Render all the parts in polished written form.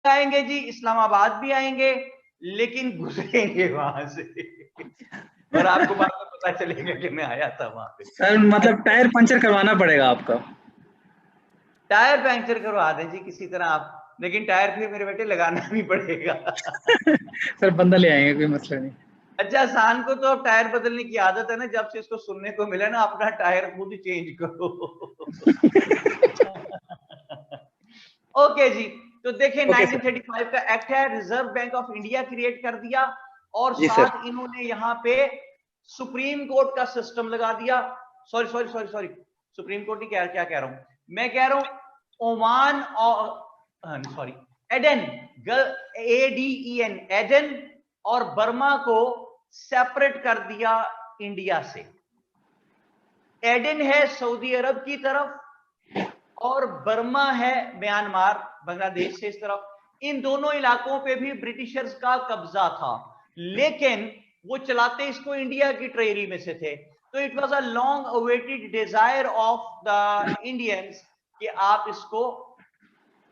आएंगे जी, इस्लामाबाद भी आएंगे, लेकिन गुजरेंगे वहां से और आपको बाद में पता चलेगा कि मैं आया था वहां पे। सर मतलब टायर पंचर करवाना पड़ेगा आपका। टायर पंचर करवा दें जी किसी तरह आप, लेकिन टायर फिर मेरे बेटे लगाना भी पड़ेगा सर बंदा ले आएंगे, कोई मसला नहीं। अच्छा, शान को तो अब टायर बदलने की आदत है ना, जब से इसको सुनने को मिला ना अपना टायर खुद ही चेंज करो ओके जी, तो देखिए ओके सर। 1935 का एक्ट है, reserve bank of India create कर दिया, और जी सर। साथ इन्होंने यहाँ पे सुप्रीम कोर्ट का सिस्टम लगा दिया। Sorry sorry sorry sorry, supreme court ही क्या क्या कह रहा हूं मैं, कह रहा हूं ओमान और सॉरी एडन, ADEN, एडन और बर्मा को सेपरेट कर दिया इंडिया से। एडन है सऊदी अरब की तरफ और बर्मा है म्यांमार, बांग्लादेश से इस तरफ। इन दोनों इलाकों पे भी ब्रिटिशर्स का कब्जा था, लेकिन वो चलाते इसको इंडिया की ट्रेरी में से थे। तो it was a long awaited desire of the Indians कि आप इसको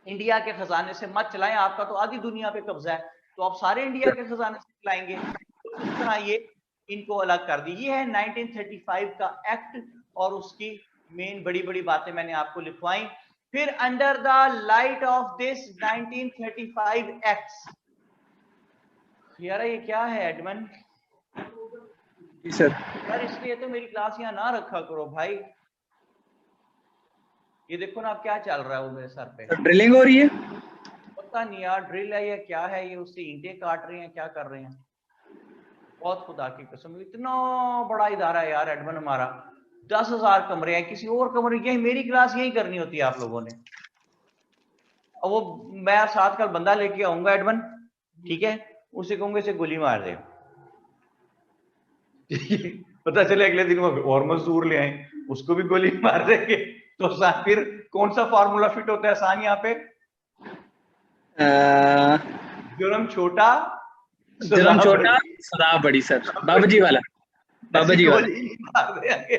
इंडिया के खजाने से मत चलाएं, आपका तो आधी दुनिया पे कब्जा है, तो आप सारे इंडिया के खजाने से चलाएंगे। तो इस तरह ये इनको अलग कर दी। ये है 1935 का एक्ट, और उसकी मेन बड़ी बड़ी बातें मैंने आपको लिखवाई। फिर under the light of this 1935 acts, यार ये क्या है एडमन? जी सर। यार इसलिए तो मेरी क्लास यहाँ ना रखा करो भाई। ये देखो ना अब क्या चल रहा है वो मेरे सर पे। सर ड्रिलिंग हो रही है। पता नहीं यार ड्रिल है या क्या है, ये उससे ईंटें काट रहे हैं, क्या कर रहे हैं। बहुत खुदा की कसम, इतना बड़ा इदारा है यार एडमन हमारा, 10,000 कमरे हैं, किसी और कमरे, यही मेरी क्लास यही करनी होती है आप लोगों ने। अब वो मैं 7 कल बंदा लेके आऊंगा एडमन, ठीक है, उसे कहूंगा इसे गोली मार दे पता चले अगले दिन वो और मजदूर ले आए, उसको भी गोली मार देंगे, तो फिर कौन सा फार्मूला फिट होता है आसान यहाँ पे? जुर्म छोटा, सजा जुर्म छोटा, बड़ी। सदा बड़ी सर, बाबा जी वाला। बाबा ऐसी जी वाला। गोली मार देंगे।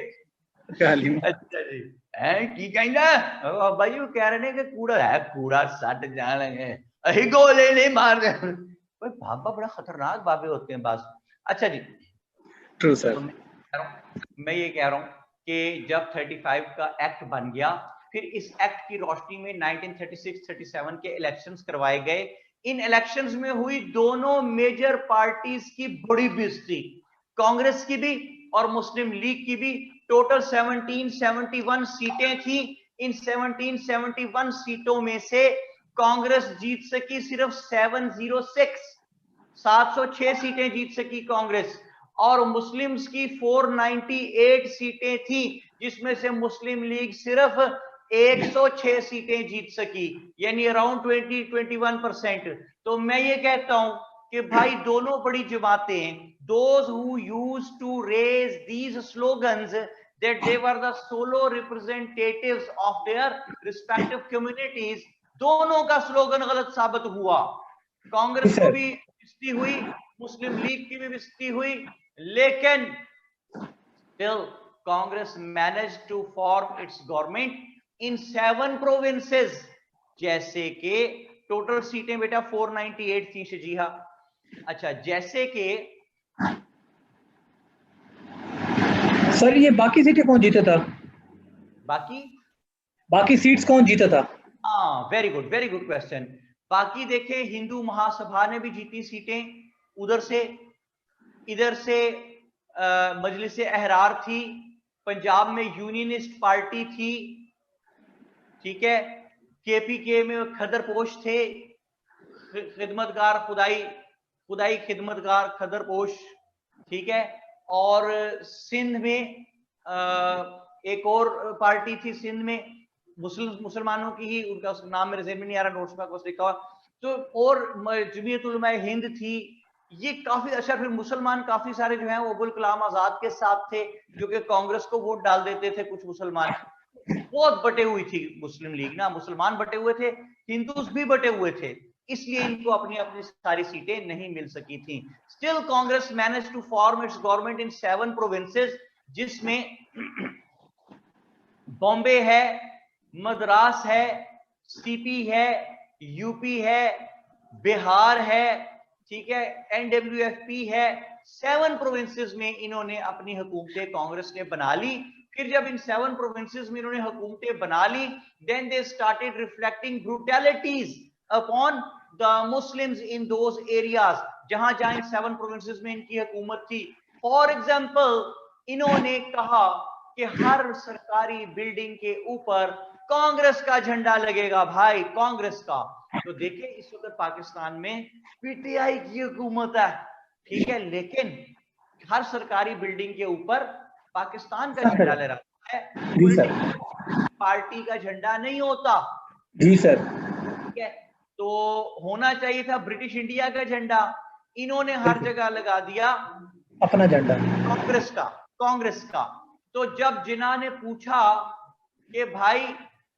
गाली में। अच्छा जी, है की कहना भाई, वो कह रहे ने कि कूड़ा है, कूड़ा सट जाने अही गोले नहीं मार दे भाई, बाबा बड़ा खतरनाक बाबे होते हैं बस। अच्छा जी, ट्रू सर। तो मैं ये कह रहा हूं कि जब 35 का एक्ट बन गया, फिर इस एक्ट की रोशनी में 1936-37 के इलेक्शंस करवाए गए। इन इलेक्शंस में हुई दोनों मेजर पार्टीज की बड़ी बेइज्जती, कांग्रेस की भी और मुस्लिम लीग की भी। टोटल 1771 सीटें थी। इन 1771 सीटों में से कांग्रेस जीत सकी सिर्फ 706 सीटें जीत सकी कांग्रेस, और मुस्लिम्स की 498 सीटें थी, जिसमें से मुस्लिम लीग सिर्फ 106 सीटें जीत सकी, यानी अराउंड 20-21%। तो मैं ये कहता हूं कि भाई दोनों बड़ी जमातें, those who used to raise these slogans that they were the solo representatives of their respective communities, दोनों का स्लोगन गलत साबित हुआ। कांग्रेस को भी बेइज्जती हुई, मुस्लिम लीग की भी बेइज्जती हुई, लेकिन still Congress managed to form its government in 7 provinces, जैसे कि टोटल सीटें बेटा 498 थी शजीहा। अच्छा, जैसे कि सर ये बाकी सीटें कौन जीता था? बाकी, बाकी सीट्स कौन जीता था? हाँ वेरी गुड क्वेश्चन। बाकी देखे, हिंदू महासभा ने भी जीती सीटें उधर से, इधर से मजलिस अहरार थी, पंजाब में यूनियनिस्ट पार्टी थी, ठीक है, KPK में खदरपोश थे, खिदमतगार खुदाई खिदमतगार खदरपोश, ठीक है, और सिंध में एक और पार्टी थी, सिंध में मुसलमानों की ही, उनका नाम मेरे ज़हन में नहीं आ रहा, नोट्स में कुछ लिखा हुआ, तो और जमीयत उलमा हिंद थी। ये काफी अच्छा, फिर मुसलमान काफी सारे जो हैं वो अबुल कलाम आजाद के साथ थे, जो कि कांग्रेस को वोट डाल देते थे कुछ मुसलमान। बहुत बटे हुई थी मुस्लिम लीग ना, मुसलमान बटे हुए थे, हिंदूज भी बटे हुए थे, इसलिए इनको अपनी अपनी सारी सीटें नहीं मिल सकी थी। Still Congress manage to form its government in 7 provinces, जिसमें बॉम्बे है, मद्रास है, CP है, UP है, बिहार है, ठीक है, NWFP है, 7 प्रोविंसेस में इन्होंने अपनी हुकूमतें कांग्रेस ने बना ली। फिर जब इन 7 प्रोविंसेस में इन्होंने हुकूमतें बना ली, then they started reflecting brutalities upon the Muslims in those areas, जहां जहां इन 7 प्रोविंसेस में इनकी हुकूमत थी। फॉर एग्जाम्पल, इन्होंने कहा कि हर सरकारी बिल्डिंग के ऊपर कांग्रेस का झंडा लगेगा भाई, कांग्रेस का। तो देखिए इस वक्त पाकिस्तान में PTI की हुकूमत है, ठीक है, लेकिन हर सरकारी बिल्डिंग के ऊपर पाकिस्तान का झंडा लहरा है, जी सर। पार्टी का झंडा नहीं होता। जी सर। ठीक है, तो होना चाहिए था ब्रिटिश इंडिया का झंडा, इन्होंने हर जगह लगा दिया अपना झंडा, कांग्रेस का, कांग्रेस का। तो जब जिन्ना ने पूछा कि भाई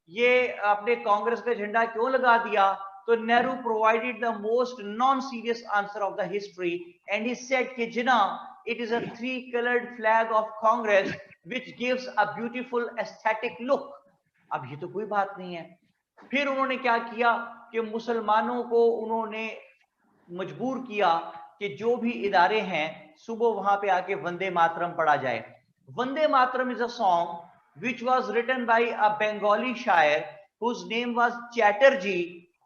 ये आपने कांग्रेस का झंडा क्यों लगा दिया, तो Nehru provided the most non serious answer of the history and he said कि Jinnah, it is a 3 coloured flag of Congress which gives a beautiful aesthetic look. अब ये तो कोई बात नहीं है। फिर उन्होंने क्या किया कि मुसलमानों को उन्होंने मजबूर किया कि जो भी इदारे हैं सुबह वहां पे आके वंदे मातरम पढ़ा जाए। Vande Mataram is a song which was written by a Bengali शायर हुज नेम वॉज चैटर्जी।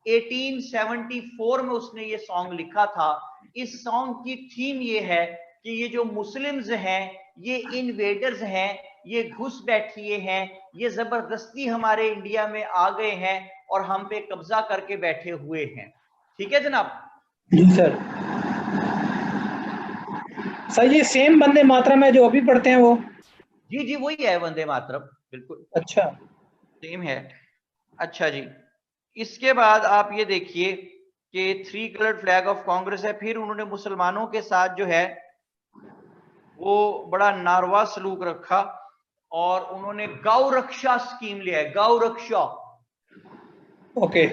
1874 में उसने ये सॉन्ग लिखा था। इस सॉन्ग की थीम ये है कि ये जो मुस्लिम्स हैं ये इन्वेडर्स हैं, ये घुस बैठिए हैं, ये जबरदस्ती हमारे इंडिया में आ गए हैं और हम पे कब्जा करके बैठे हुए हैं। ठीक है जनाब। जी सर। सर ये सेम वंदे मातरम है जो अभी पढ़ते हैं वो? जी जी वही है वंदे मातरम, बिल्कुल अच्छा। सेम है। अच्छा जी, इसके बाद आप ये देखिए कि 3 कलर्ड फ्लैग ऑफ कांग्रेस है। फिर उन्होंने मुसलमानों के साथ जो है वो बड़ा नारवा सलूक रखा और उन्होंने गौ रक्षा स्कीम लिया है, गौ रक्षा। ओके।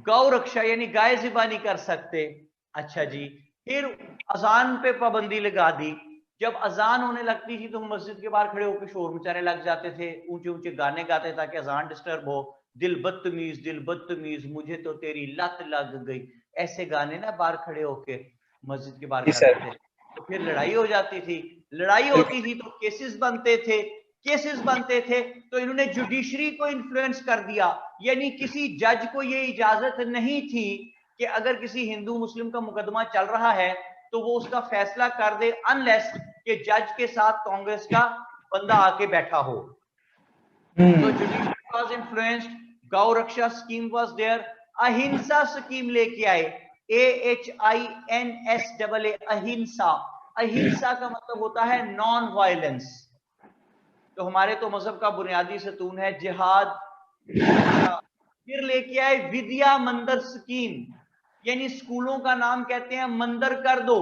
गौ रक्षा यानी गाय ज़िबा नहीं कर सकते। अच्छा जी, फिर अजान पे पाबंदी लगा दी। जब अजान होने लगती थी तो मस्जिद के बाहर खड़े होकर शोर मचाने लग जाते थे, ऊंचे ऊंचे गाने गाते ताकि अजान डिस्टर्ब हो। दिल बदतमीज मुझे तो तेरी लत लग गई, ऐसे गाने ना बाहर खड़े होके मस्जिद के बाहर जी गाते सर। थे। तो फिर लड़ाई हो जाती थी, लड़ाई होती थी तो केसेस बनते थे, केसेस बनते थे तो इन्होंने जुडिशरी को इन्फ्लुएंस कर दिया। यानी किसी जज को ये इजाजत नहीं थी कि अगर किसी हिंदू मुस्लिम का मुकदमा चल रहा है तो वो उसका फैसला कर दे अनलेस कि जज के साथ कांग्रेस का बंदा आके बैठा हो। तो जुडिशरी वाज इन्फ्लुएंस्ड, गौ रक्षा स्कीम वाज देयर, अहिंसा स्कीम लेके आए, AHINSAA, अहिंसा। अहिंसा का मतलब होता है नॉन वायलेंस। तो हमारे तो मजहब का बुनियादी सतून है जिहाद। अच्छा, फिर लेके आए विद्या मंदिर स्कीम, यानी स्कूलों का नाम कहते हैं मंदिर कर दो।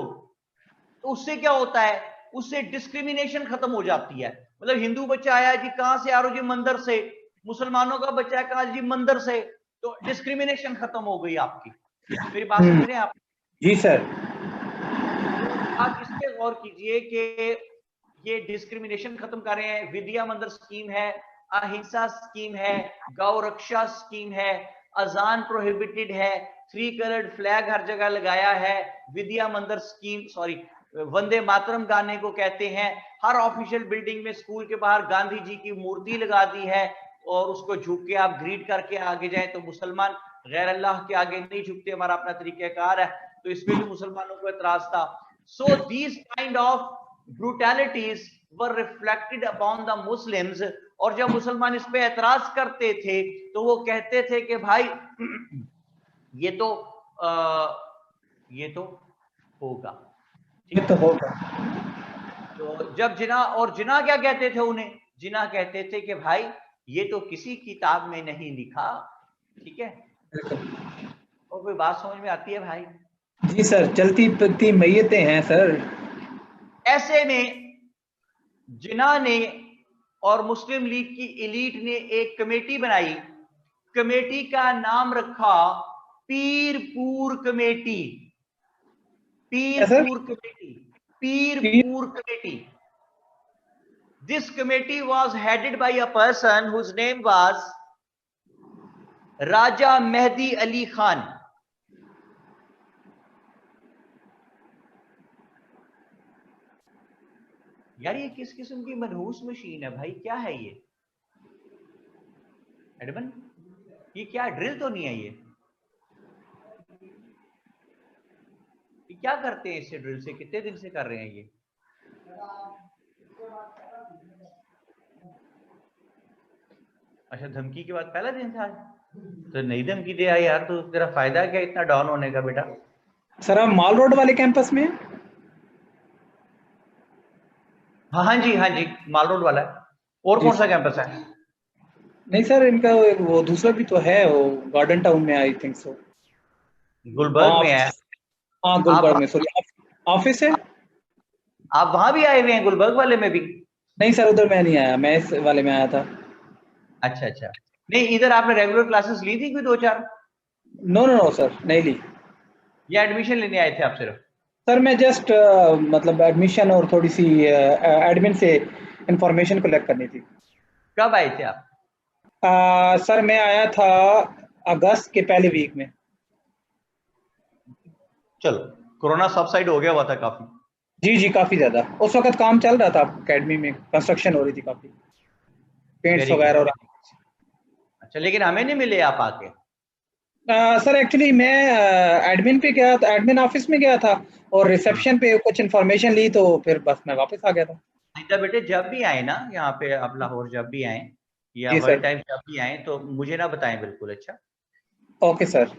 तो उससे क्या होता है, उससे डिस्क्रिमिनेशन खत्म हो जाती है। मतलब हिंदू बच्चा आया जी कहां से आ रहे हो जी मंदिर से, मुसलमानों का बच्चा है कहा जी मंदिर से, तो डिस्क्रिमिनेशन खत्म हो गई आपकी। मेरी बात समझ रहे हैं आप? जी सर। आप इस पे गौर कीजिए कि ये डिस्क्रिमिनेशन खत्म कर रहे हैं। विद्या मंदिर स्कीम है, अहिंसा स्कीम है, गौ रक्षा स्कीम है, अजान प्रोहिबिटेड है, 3 कलर्ड फ्लैग हर जगह लगाया है, विद्या मंदिर स्कीम, सॉरी वंदे मातरम गाने को कहते हैं। हर ऑफिशियल बिल्डिंग में स्कूल के बाहर गांधी जी की मूर्ति लगा दी है और उसको झुक के आप ग्रीट करके आगे जाए। तो मुसलमान गैर अल्लाह के आगे नहीं झुकते, हमारा अपना तरीकाकार है, तो इसमें भी मुसलमानों को एतराज था। So these kind of brutalities were reflected upon the Muslims। और जब मुसलमान इस पे एतराज करते थे तो वो कहते थे कि भाई ये तो होगा, ये तो होगा। तो जब जिना, और जिना क्या कहते थे उन्हें, जिना कहते थे कि भाई ये तो किसी किताब में नहीं लिखा। ठीक है, और कोई बात समझ में आती है भाई? जी सर, चलती फिरती मैयतें हैं सर। ऐसे में जिना ने और मुस्लिम लीग की एलीट ने एक कमेटी बनाई, कमेटी का नाम रखा Pirpur committee. Pirpur committee, Pirpur committee. This committee was headed by a person whose name was राजा मेहदी अली खान। यार ये किस किस्म की मनहूस मशीन है भाई, क्या है ये एडमन? ये क्या ड्रिल तो नहीं है ये क्या करते हैं इससे? ड्रिल से कितने दिन से कर रहे हैं ये? अच्छा, धमकी के बाद पहला दिन था तो नई धमकी दे आई यार, तो तेरा फायदा क्या इतना डाउन होने का बेटा? सर आप माल रोड वाले कैंपस में हैं? हाँ हाँ जी, हाँ जी, माल रोड वाला है। और जी कौन सा सर। कैंपस है? नहीं सर, इनका वो दूसरा भी तो है, वो गार्डन टाउन में, आई थिंक सो। गुलबर्ग वहाँ में है। ऑफिस, हाँ आप गुलबर्ग में, सॉरी ऑफिस है। आप वहां भी आए हुए हैं, गुलबर्ग वाले में भी? नहीं सर, उधर मैं नहीं आया, मैं इस वाले में आया था। अच्छा अच्छा, नहीं इधर आपने रेगुलर क्लासेस ली थी कोई दो चार, नो नो नो सर, नहीं ली। या एडमिशन लेने आए थे आप सिर्फ? सर मैं जस्ट मतलब एडमिशन और थोड़ी सी एडमिन से इंफॉर्मेशन कलेक्ट करनी थी। कब आए थे आप? सर मैं आया था अगस्त के पहले वीक में। चलो, कोरोना सबसाइड हो गया हुआ था काफी। जी जी, काफ़ी ज़्यादा। उस वक्त काम चल रहा था अकेडमी में, कंस्ट्रक्शन हो रही थी काफ़ी, पेंट्स वेरी गुड। वगैरह। और अच्छा, लेकिन हमें नहीं मिले आप आके? सर एक्चुअली मैं एडमिन पे गया था, एडमिन ऑफिस में गया था और हाँ, रिसेप्शन पे कुछ इन्फॉर्मेशन ली, तो फिर बस मैं वापस आ गया था। अच्छा बेटे, जब भी आए ना यहाँ पे आप लाहौर, जब भी आए या जी वर्ल्ड सर। टाइम जब भी आए तो मुझे ना बताएं बिल्कुल, अच्छा? Okay sir.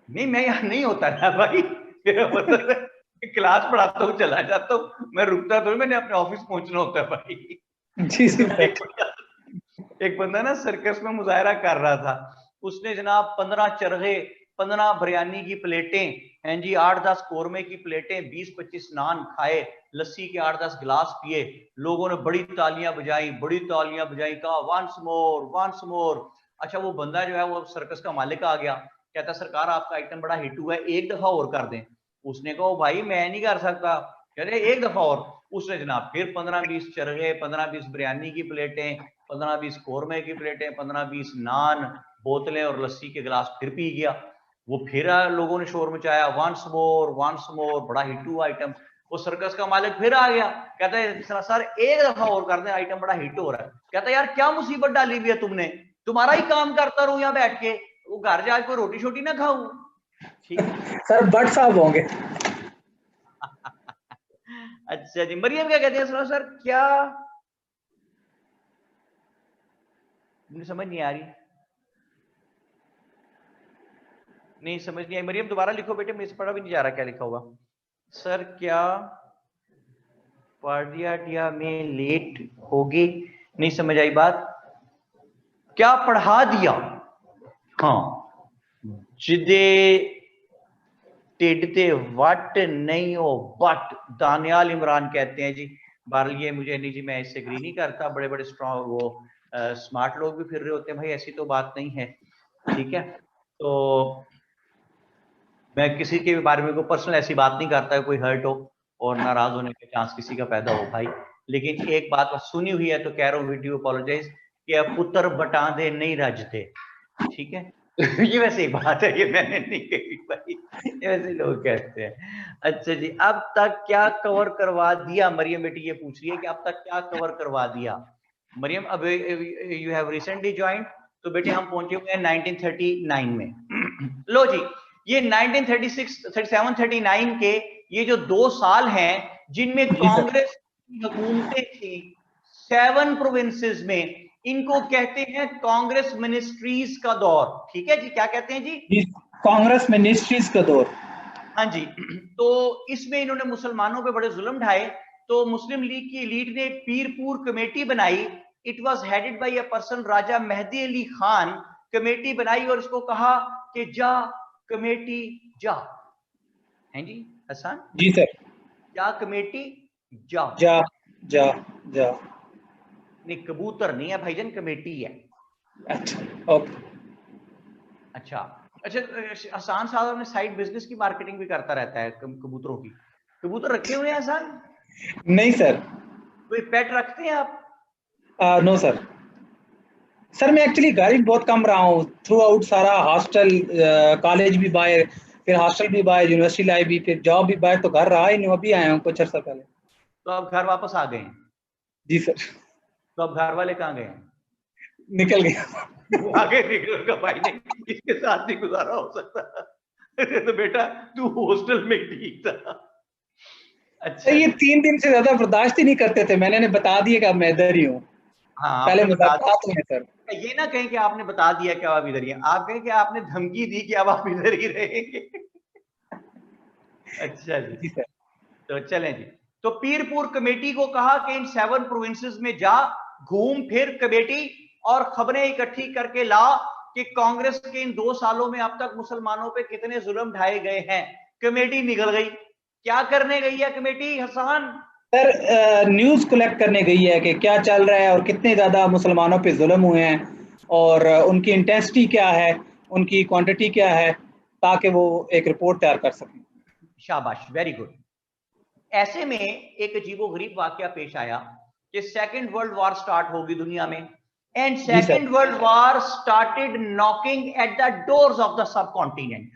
नहीं, मैं यहाँ नहीं होता ना भाई, मेरा मतलब है क्लास पढ़ाता हूँ चला जाता हूँ, मैं रुकता तो मैंने अपने ऑफिस पहुंचना होता है भाई। जी इस जी बार सर। एक बंदा ना सर्कस में मुजाहरा कर रहा था, उसने जनाब 15 चरगे, 15 बिरयानी की प्लेटें हैं जी, 8-10 कोरमे की प्लेटें, 20-25 नान खाए, लस्सी के 8-10 गिलास पिए। लोगों ने बड़ी तालियां बजाई, बड़ी तालियां बजाई, कहा वंस मोर वंस मोर। अच्छा, वो बंदा जो है वो सर्कस का मालिक आ गया, कहता सरकार आपका आइटम बड़ा हिट हुआ है, एक दफा और कर दें। उसने कहा भाई मैं नहीं कर सकता, कह रहे एक दफा और। उसने जनाब फिर 15-20 चरगे, 15-20 बिरयानी की प्लेटें, 15-20 कोरमे की प्लेटें, 15-20 नान, बोतलें और लस्सी के गिलास फिर पी गया। वो फिर लोगों ने शोर मचाया, वंस मोर, बड़ा हिट हुआ आइटम। वो सर्कस का मालिक फिर आ गया, कहता है सर एक दफा और कर दें, आइटम बड़ा हिट हो रहा है। कहता है यार क्या मुसीबत डाली हुई है तुमने, तुम्हारा ही काम करता रहूं यहाँ बैठ के, वो घर जाके कोई रोटी शोटी ना खाऊं। ठीक है। सर बट साहब होंगे। अच्छा जी, मरियम क्या कहते हैं? सुनो सर, क्या मुझे समझ नहीं आ रही, नहीं समझ नहीं आई मरियम, दोबारा लिखो बेटे, मेरे से पढ़ा भी नहीं जा रहा क्या लिखा हुआ। सर क्या पार्डिया में लेट होगी? नहीं समझ आई बात, क्या पढ़ा दिया? हाँ, जिदे टिड ते वट नहीं हो बट, दानियाल इमरान कहते हैं जी। बहरहाल ये मुझे नहीं जी, मैं इससे एग्री नहीं करता, बड़े बड़े स्ट्रॉन्ग वो स्मार्ट लोग भी फिर रहे होते हैं भाई, ऐसी तो बात नहीं है। ठीक है, तो मैं किसी के भी बारे में कोई पर्सनल ऐसी बात नहीं करता है, कोई हर्ट हो और नाराज होने के चांस किसी का पैदा हो भाई। लेकिन एक बात सुनी हुई है तो कह रहा हूँ, वीडियो अपोलोजाइज, कि अब पुत्र बटांदे नहीं रजते। ठीक है, ये वैसे एक बात है, ये मैंने नहीं कही भाई, ये वैसे लोग कहते हैं। अच्छा जी, अब तक क्या कवर करवा दिया? मरियम बेटी ये पूछ रही है कि अब तक क्या कवर करवा दिया। मरियम, अब यू हैव रिसेंटली ज्वाइंड, तो बेटे हम पहुंचे हुए हैं 1939 में। लो जी, ये 1936, 37, 39 के ये जो 2 साल हैं जिनमें जी सर। कांग्रेस की हुकूमतें थी 7 प्रोविंसेस में, इनको कहते हैं कांग्रेस मिनिस्ट्रीज का दौर। ठीक है जी, क्या कहते हैं जी? जी, कांग्रेस मिनिस्ट्रीज का दौर। हाँ जी। तो इसमें इन्होंने मुसलमानों पे बड़े जुल्म ढाए, तो मुस्लिम लीग की एलीट ने एक पीरपुर कमेटी बनाई। It was headed by a person Raja Mehdi Ali Khan. Committee बनाई और इसको कहा कि जा कमेटी जा, हैं जी हसन, जी सर। जा कमेटी जा। जा जा जा। नहीं, कबूतर नहीं है भाईजान, कमेटी है। अच्छा। ओके। अच्छा अच्छा, हसान साहब अपने साइड बिजनेस की मार्केटिंग भी करता रहता है कबूतरों की। कबूतर रखे हुए हैं हसान? नहीं सर। कोई पेट रखते हैं आप? No sir. सर मैं एक्चुअली घर ही बहुत कम रहा हूँ थ्रू आउट सारा, हॉस्टल, कॉलेज भी बाहर, फिर हॉस्टल भी बाहर, यूनिवर्सिटी लाइफ भी, फिर जॉब भी बाहर, तो घर रहा ही नहीं, अभी आया हूँ कुछ अर्सा पहले। तो अब घर वापस आ गए हैं? जी सर। तो अब घर वाले कहाँ गए हैं? निकल गया। वो आगे निकल का भाई नहीं, इसके साथ नहीं गुजारा हो सकता। अरे तो बेटा तू हॉस्टल में ठीक था। तो अच्छा ये जी। 3 दिन से ज्यादा बर्दाश्त ही नहीं करते थे, मैंने बता दिया कि अब मैं इधर ही हूँ। हाँ पहले आपने बता मुलाकात हुई है सर। दिया, ये ना कहें कि आपने बता दिया कि अब आप इधर ही हैं, आप कहें कि आपने धमकी दी कि अब आप इधर ही रहेंगे। अच्छा जी। जी सर। तो चलें जी। तो पीरपुर कमेटी को कहा कि इन 7 प्रोविंसेस में जा, घूम फिर कमेटी और खबरें इकट्ठी करके ला कि कांग्रेस के इन 2 सालों में अब तक मुसलमानों पे कितने जुल्म ढाए गए हैं। कमेटी निकल गई। क्या करने गई है committee Hasan? Sir news collect करने गई है कि क्या चल रहा है और कितने ज़्यादा मुसलमानों पे जुल्म हुए हैं, और उनकी इंटेंसिटी क्या है, उनकी क्वांटिटी क्या है, ताकि वो एक रिपोर्ट तैयार कर सकें। शाबाश, वेरी गुड। ऐसे में एक अजीबोगरीब वाकया पेश आया कि सेकेंड वर्ल्ड वॉर स्टार्ट होगी दुनिया में, एंड जी sir. Second world war started knocking at the doors of the subcontinent.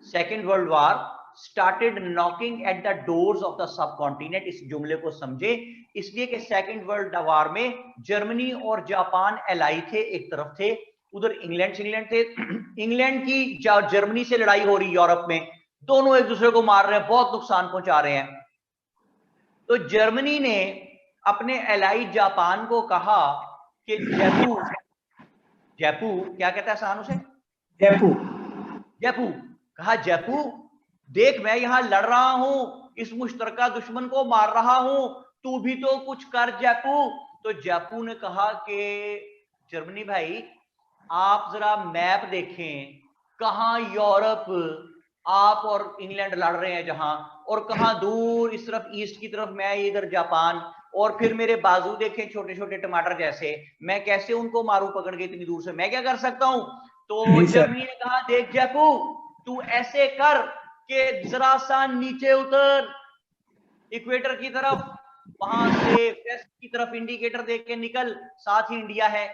Second world war started knocking at the doors of the subcontinent. इस जुमले को समझे, इसलिए कि सेकेंड वर्ल्ड वॉर में जर्मनी और जापान एलाई थे, एक तरफ थे, उधर इंग्लैंड थे। इंग्लैंड की जर्मनी से लड़ाई हो रही यूरोप में, दोनों एक दूसरे को मार रहे हैं, बहुत नुकसान पहुंचा रहे हैं। तो जर्मनी ने अपने एलाई जापान को कहा कि जयपू, जयपू क्या कहता है सान उसे? जयपू। जयपू। कहा जयपू देख मैं यहां लड़ रहा हूं, इस मुश्तरका दुश्मन को मार रहा हूं, तू भी तो कुछ कर जयपू। तो जयपू ने कहा कि जर्मनी भाई आप जरा मैप देखें, कहां यूरोप आप और इंग्लैंड लड़ रहे हैं जहां, और कहां दूर इस तरफ ईस्ट की तरफ मैं इधर जापान, और फिर मेरे बाजू देखें छोटे छोटे टमाटर जैसे, मैं कैसे उनको मारू पकड़ के इतनी दूर से, मैं क्या कर सकता हूं? तो जी सर। जर्मनी ने कहा देख जयपू तू ऐसे कर कि जरा सा नीचे उतर इक्वेटर की तरफ, वहां से वेस्ट की तरफ इंडिकेटर देख के निकल, साथ ही इंडिया है।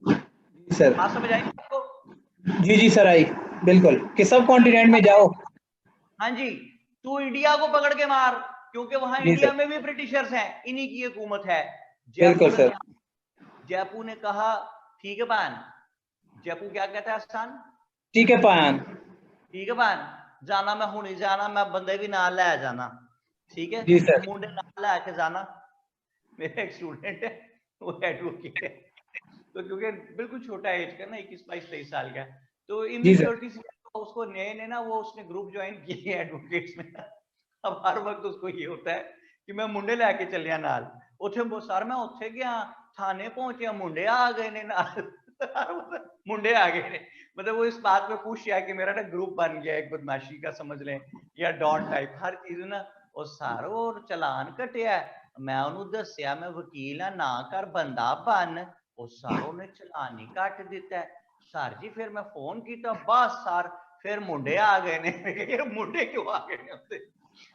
जी सर। बात समझ आई आपको? जी जी सर, आई बिल्कुल, कि सब कॉन्टिनेंट में जाओ। हाँ जी, तू इंडिया को पकड़ के मार, क्योंकि वहां जी इंडिया सर। में भी ब्रिटिशर्स हैं, इन्हीं की हुकूमत है। जयपू बिल्कुल ने सर। कहा, जयपू ने कहा ठीक है पान। जयपू क्या कहता है आसान? ठीक है पान। ठीक है पान, जाना मैं हूं नहीं जाना, मैं बंदे भी नाल लै जाना। ठीक है, जी सर। मुंडे नाल लै के जाना। मेरा एक स्टूडेंट है, वो एडवोकेट है, तो क्योंकि बिल्कुल छोटा एज का ना, 21-22-23 साल का, तो जी सर। इमेच्योरिटी से तो उसको नए ने ना वो उसने ग्रुप ज्वाइन किए एडवोकेट्स में। अब हर वक्त उसको ये होता है कि मैं मुंडे लैके चलिया नाल, उथे सर मैं उथे गया, थाने पहुंचे, मुंडे आ गए ने नाल। मुंडे आ गए ने, मतलब वो इस बात पे खुश है कि मेरा ना ग्रुप बन गया एक बदमाशी का, समझ लें, या डॉन टाइप हर चीज ना। और सारो और चलान कटिया, मैं उन्होंने दसिया मैं वकील हाँ, ना कर बंदा बन, ਉਹ ਸਾਰੋਂ ਨੇ ਚਲਾਨ ਹੀ ਕੱਟ ਦਿੱਤਾ सर जी। फिर मैं फोन किया, बस सर फिर मुंडे आ गए ने। मुंडे क्यों आ गए ने उत्ते?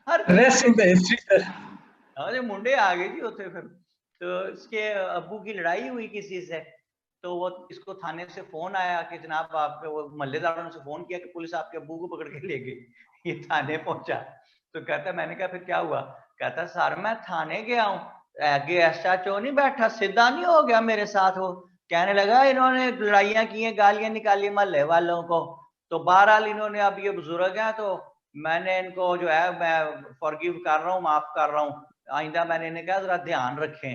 हर चीज रेस्ट में इन द हिस्ट्री सर। अरे मुंडे आ गए जी उत्ते फिर। तो इसके अब्बू की लड़ाई हुई किसी से, तो वो इसको थाने से फोन आया कि जनाब आप, वो मोहल्लेदारों ने फोन किया कि पुलिस आपके अब्बू को पकड़ के ले गई। ये थाने पहुंचा, तो कहता मैंने कहा फिर क्या हुआ? कहता सर मैं थाने गया हूँ, आगे एसएचओ नहीं बैठा, सीधा नहीं हो गया मेरे साथ वो, कहने लगा इन्होंने लड़ाइयां की हैं, गालियां निकाली मोहल्ले वालों को, तो बहरहाल इन्होंने, अब ये बुजुर्ग हैं तो मैंने इनको जो है मैं फॉरगिव कर रहा हूँ, माफ कर रहा हूँ, आइंदा मैंने इन्हें कहा जरा ध्यान रखें।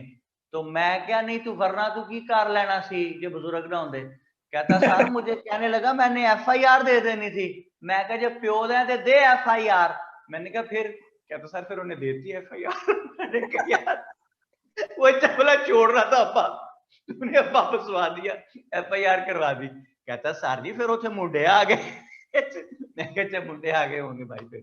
तो मैं क्या, नहीं तू वरना तू की कर लेना सी जो बुजुर्ग ना होंगे। कहता सर मुझे कहने लगा मैंने एफआईआर दे देनी थी। मैं कहा जब प्यो दे दे एफआईआर। मैंने कहा फिर? कहता सर फिर उन्हें देती एफआईआर। मैंने कहा यार वो चपला छोड़ रहा था अब्बा, तूने अब्बा फंसवा दिया, एफआईआर करवा दी। कहता सर जी फिर उसे मुंडे आ गए। मैं कहा मुंडे आ गए होंगे भाई फिर।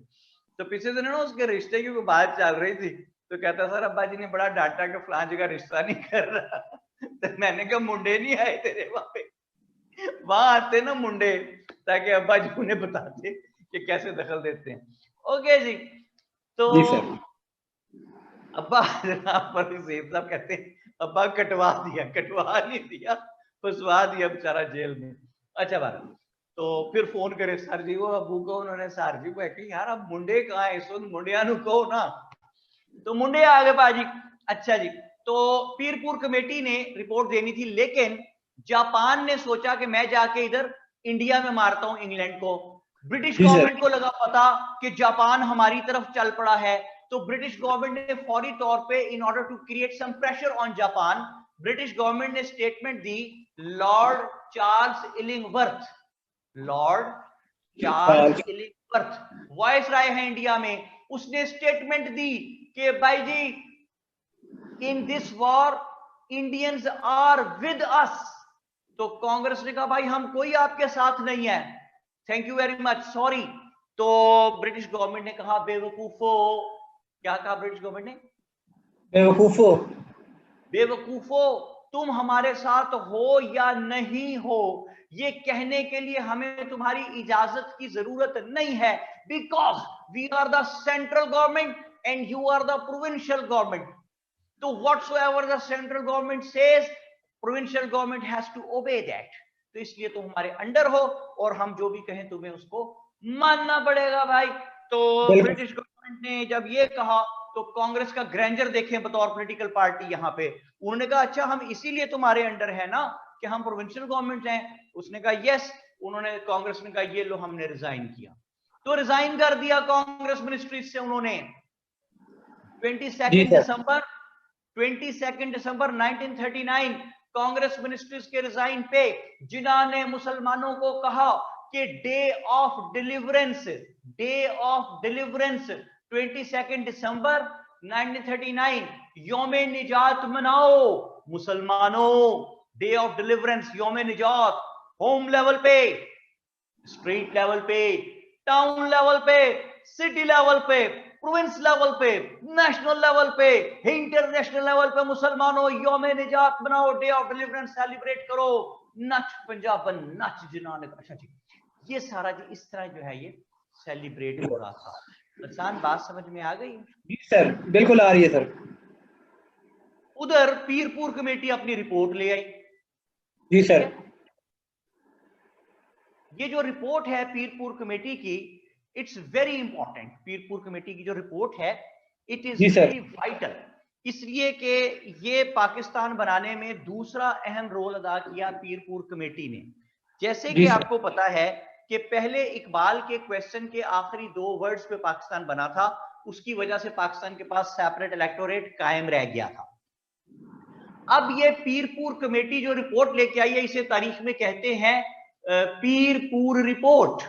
तो पिछले दिन ना उसके रिश्ते की कोई बात चल रही थी, तो कहता सर अब्बा जी ने बड़ा डांटा कि फलां जगह रिश्ता नहीं कर रहा। तो मैंने कहा मुंडे नहीं आए तेरे वहां पे, वहां आते ना मुंडे, ताकि अब्बा जी उन्हें बताते कि कैसे दखल देते हैं। ओके जी। तो जी सर। अब्बा जनाब पर सेब साहब कहते हैं अब्बा कटवा दिया, कटवा नहीं दिया, फंसवा दिया बेचारा जेल में। अच्छा बात, तो फिर फोन करे सर जी वो अबू को, उन्होंने सर जी को कि यार अब मुंडे कहाँ है, इस वक्त मुंडिया नु कहो ना, तो मुंडे आ गए बाजी। अच्छा जी, तो पीरपुर कमेटी ने रिपोर्ट देनी थी, लेकिन जापान ने सोचा कि मैं जाके इधर इंडिया में मारता हूं इंग्लैंड को। ब्रिटिश गवर्नमेंट को लगा पता कि जापान हमारी तरफ चल पड़ा है, तो ब्रिटिश गवर्नमेंट ने फौरी तौर पे in order to create some pressure on Japan, British government ने स्टेटमेंट दी। Lord Charles Illingworth, Lord Charles Illingworth viceroy है इंडिया में, उसने स्टेटमेंट दी कि भाई जी in this war Indians are with us. तो कांग्रेस ने कहा भाई हम कोई आपके साथ नहीं है, thank you very much, sorry. तो ब्रिटिश गवर्नमेंट ने कहा बेवकूफो, क्या कहा ब्रिटिश गवर्नमेंट ने? बेवकूफो, बेवकूफो, तुम हमारे साथ हो या नहीं हो ये कहने के लिए हमें तुम्हारी इजाजत की जरूरत नहीं है, because we are the central government and you are the provincial government. तो whatsoever the central government says, provincial government has to obey that. तो इसलिए तुम हमारे अंडर हो और हम जो भी कहें तुम्हें उसको मानना पड़ेगा भाई। तो ब्रिटिश गवर्नमेंट ने जब ये कहा तो कांग्रेस का ग्रैंडर देखें बतौर पॉलिटिकल पार्टी यहां पे, उन्होंने कहा अच्छा हम इसीलिए तुम्हारे अंडर है ना कि हम प्रोविंशियल गवर्नमेंट हैं। उसने कहा यस, उन्होंने, कांग्रेस ने कहा ये लो हमने रिजाइन किया। तो रिजाइन कर दिया कांग्रेस मिनिस्ट्री से उन्होंने। 22 दिसंबर 1939 कांग्रेस मिनिस्ट्रीज के रिजाइन पे जिन्ना ने मुसलमानों को कहा कि day of deliverance, day of deliverance 22 दिसंबर 1939 यौमे निजात मनाओ मुसलमानों, डे ऑफ डिलीवरेंस, यौमे निजात, होम लेवल पे, स्ट्रीट लेवल पे, टाउन लेवल पे, सिटी लेवल पे, प्रोविंस लेवल पे, नेशनल लेवल पे, इंटरनेशनल लेवल पे मुसलमानों यौम निजात बनाओ, डे ऑफ डिलीवरेंस सेलिब्रेट करो, नच पंजाबन नच जिन्ना। अच्छा जी, ये सारा जी इस तरह जो है ये सेलिब्रेट हो रहा था। आसान बात समझ में आ गई? जी सर, बिल्कुल आ रही है सर। उधर पीरपुर कमेटी अपनी रिपोर्ट ले आई। जी सर। ये जो रिपोर्ट है पीरपुर कमेटी की, it's very important. Pirpur committee की जो रिपोर्ट है इट इज वेरी वाइटल, इसलिए कि ये पाकिस्तान बनाने में दूसरा अहम रोल अदा किया पीरपुर कमेटी ने। जैसे कि आपको पता है कि पहले इकबाल के क्वेश्चन के आखिरी 2 वर्ड्स पे पाकिस्तान बना था, उसकी वजह से पाकिस्तान के पास सेपरेट इलेक्टोरेट कायम रह गया था। अब ये पीरपुर कमेटी जो रिपोर्ट लेके आई है, इसे तारीख में कहते हैं पीरपुर रिपोर्ट।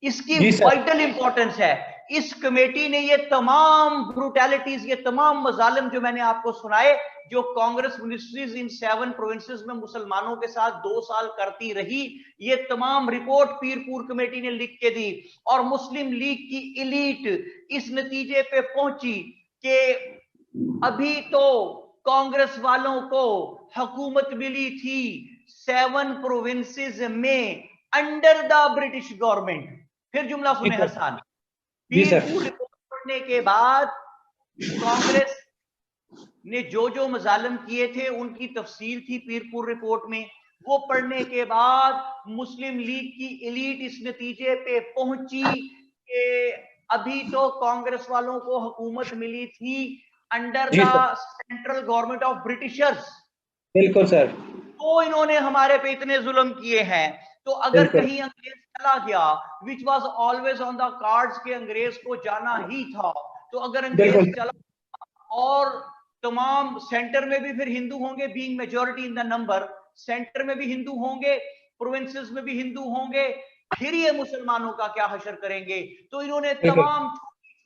इसकी वाइटल इंपॉर्टेंस है। इस कमेटी ने ये तमाम ब्रूटैलिटीज, ये तमाम मजालिम जो मैंने आपको सुनाए, जो कांग्रेस मिनिस्ट्रीज इन 7 प्रोविंसेस में मुसलमानों के साथ 2 साल करती रही, ये तमाम रिपोर्ट पीरपुर कमेटी ने लिख के दी। और मुस्लिम लीग की इलीट इस नतीजे पे पहुंची कि अभी तो कांग्रेस वालों को हुकूमत मिली थी 7 प्रोविंसेस में अंडर द ब्रिटिश गवर्नमेंट। फिर जुमला सुने हसन, पीरपुर रिपोर्ट पढ़ने के बाद कांग्रेस ने जो जो मजालिम किए थे उनकी तफसील थी पीरपुर रिपोर्ट में। वो पढ़ने के बाद मुस्लिम लीग की एलीट इस नतीजे पे पहुंची कि अभी तो कांग्रेस वालों को हुकूमत मिली थी under the central government of Britishers. बिल्कुल सर। तो इन्होंने हमारे पे इतने जुल्म किए हैं, तो अगर कहीं अंग्रेज चला गया, which was always on the cards के अंग्रेज को जाना ही था, तो अगर अंग्रेज चला और तमाम सेंटर में भी फिर हिंदू होंगे, being majority in the number, centre में भी हिंदू होंगे, प्रोविंसेस में भी हिंदू होंगे, फिर ये मुसलमानों का क्या हशर करेंगे। तो इन्होंने तमाम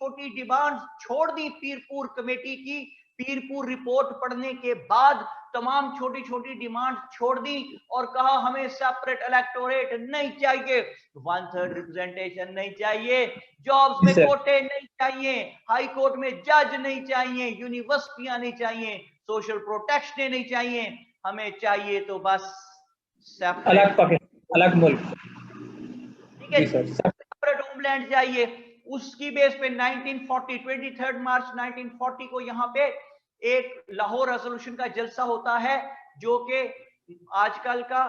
छोटी डिमांड छोड़ दी पीरपुर कमेटी की। पीरपुर रिपोर्ट पढ़ने के बाद तमाम छोटी छोटी डिमांड छोड़ दी और कहा हमें सेपरेट इलेक्टोरेट नहीं चाहिए, 1/3 रिप्रेजेंटेशन नहीं चाहिए, जॉब्स में कोटे नहीं चाहिए, हाई कोर्ट में जज नहीं चाहिए, यूनिवर्सिटियां नहीं चाहिए, सोशल प्रोटेक्शन नहीं चाहिए, हमें चाहिए तो बस सेपरेट अलग मुल्क, ठीक है, सेपरेट होमलैंड चाहिए। उसकी बेस पे 1940 23 मार्च 1940 को यहाँ पे एक लाहौर रेजोल्यूशन का जलसा होता है, जो कि आजकल का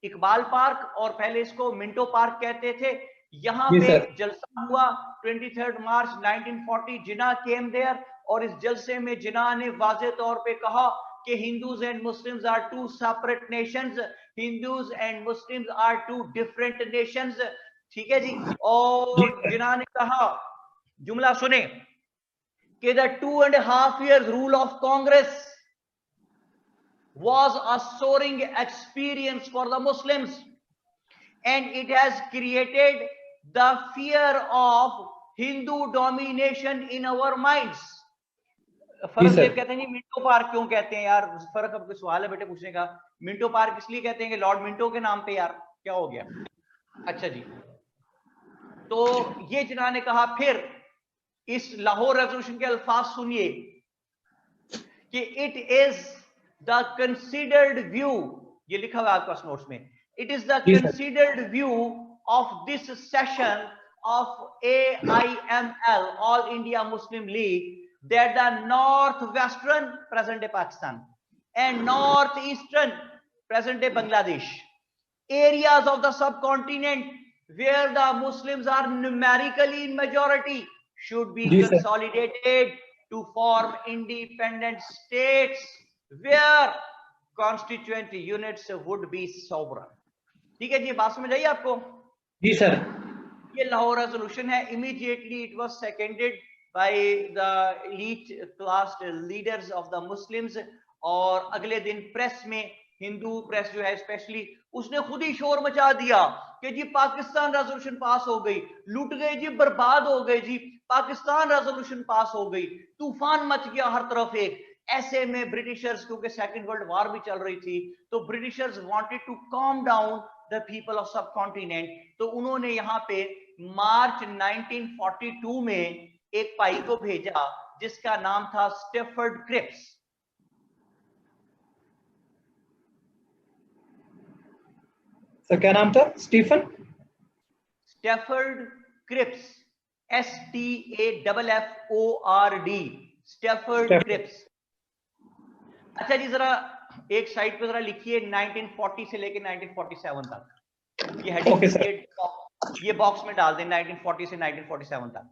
इकबाल पार्क, और पहले इसको मिंटो पार्क कहते थे। यहाँ जी पे सर। जलसा हुआ 23 मार्च 1940, जिना केम देयर, और इस जलसे में जिना ने वाज़े तौर पे कहा कि Hindus and Muslims are two separate nations, Hindus and Muslims are two different nations. ठीक है जी। जी और सर। जिना ने कहा, जुमला सुने, कि the 2.5 years rule of Congress was a soaring experience for the Muslims, and it has created the fear of Hindu domination in our minds. जी फरक sir. कहते हैं जी मिंटो पार्क क्यों कहते हैं यार? फरक अब कोई सवाल है बेटे पूछने का? मिंटो पार्क इसलिए कहते हैं कि लॉर्ड मिंटो के नाम पे, यार क्या हो गया? अच्छा जी। तो ये जिन्होंने ने कहा, फिर इस लाहौर रेजोल्यूशन के अल्फाज सुनिए कि it is the considered view, ये लिखा हुआ है आपके पास नोट्स में, इट इज द जी sir. Considered view of this session of AIML, all India Muslim League, that the northwestern, present day Pakistan, and northeastern, present day Bangladesh, areas of the subcontinent where the Muslims are numerically in majority should be जी sir. consolidated to form independent states where constituent units would be sovereign. ठीक है जी, बात समझ आई आपको? जी sir. ये Lahore resolution है। Immediately it was seconded by the elite class leaders of the Muslims, और अगले दिन प्रेस में, हिंदू प्रेस जो है स्पेशली, उसने खुद ही शोर मचा दिया कि जी पाकिस्तान रेजोल्यूशन पास हो गई, लूट गए जी, बर्बाद हो गए जी, पाकिस्तान रेजोल्यूशन पास हो गई, तूफान मच गया हर तरफ। एक ऐसे में ब्रिटिशर्स, क्योंकि सेकंड वर्ल्ड वॉर भी चल रही थी, तो Britishers wanted to calm down the people of subcontinent, तो उन्होंने यहाँ पे मार्च 1942 में एक भाई को भेजा जिसका नाम था स्टेफर्ड क्रिप्स। सर क्या नाम था? Stephen? Stafford Cripps, STAFFORD, Stafford Cripps. अच्छा जी, जरा एक साइड पे जरा लिखिए 1940 से लेके 1947 तक, ये हेडिंग ओके सर। ये बॉक्स में डाल दें 1940 से 1947 तक।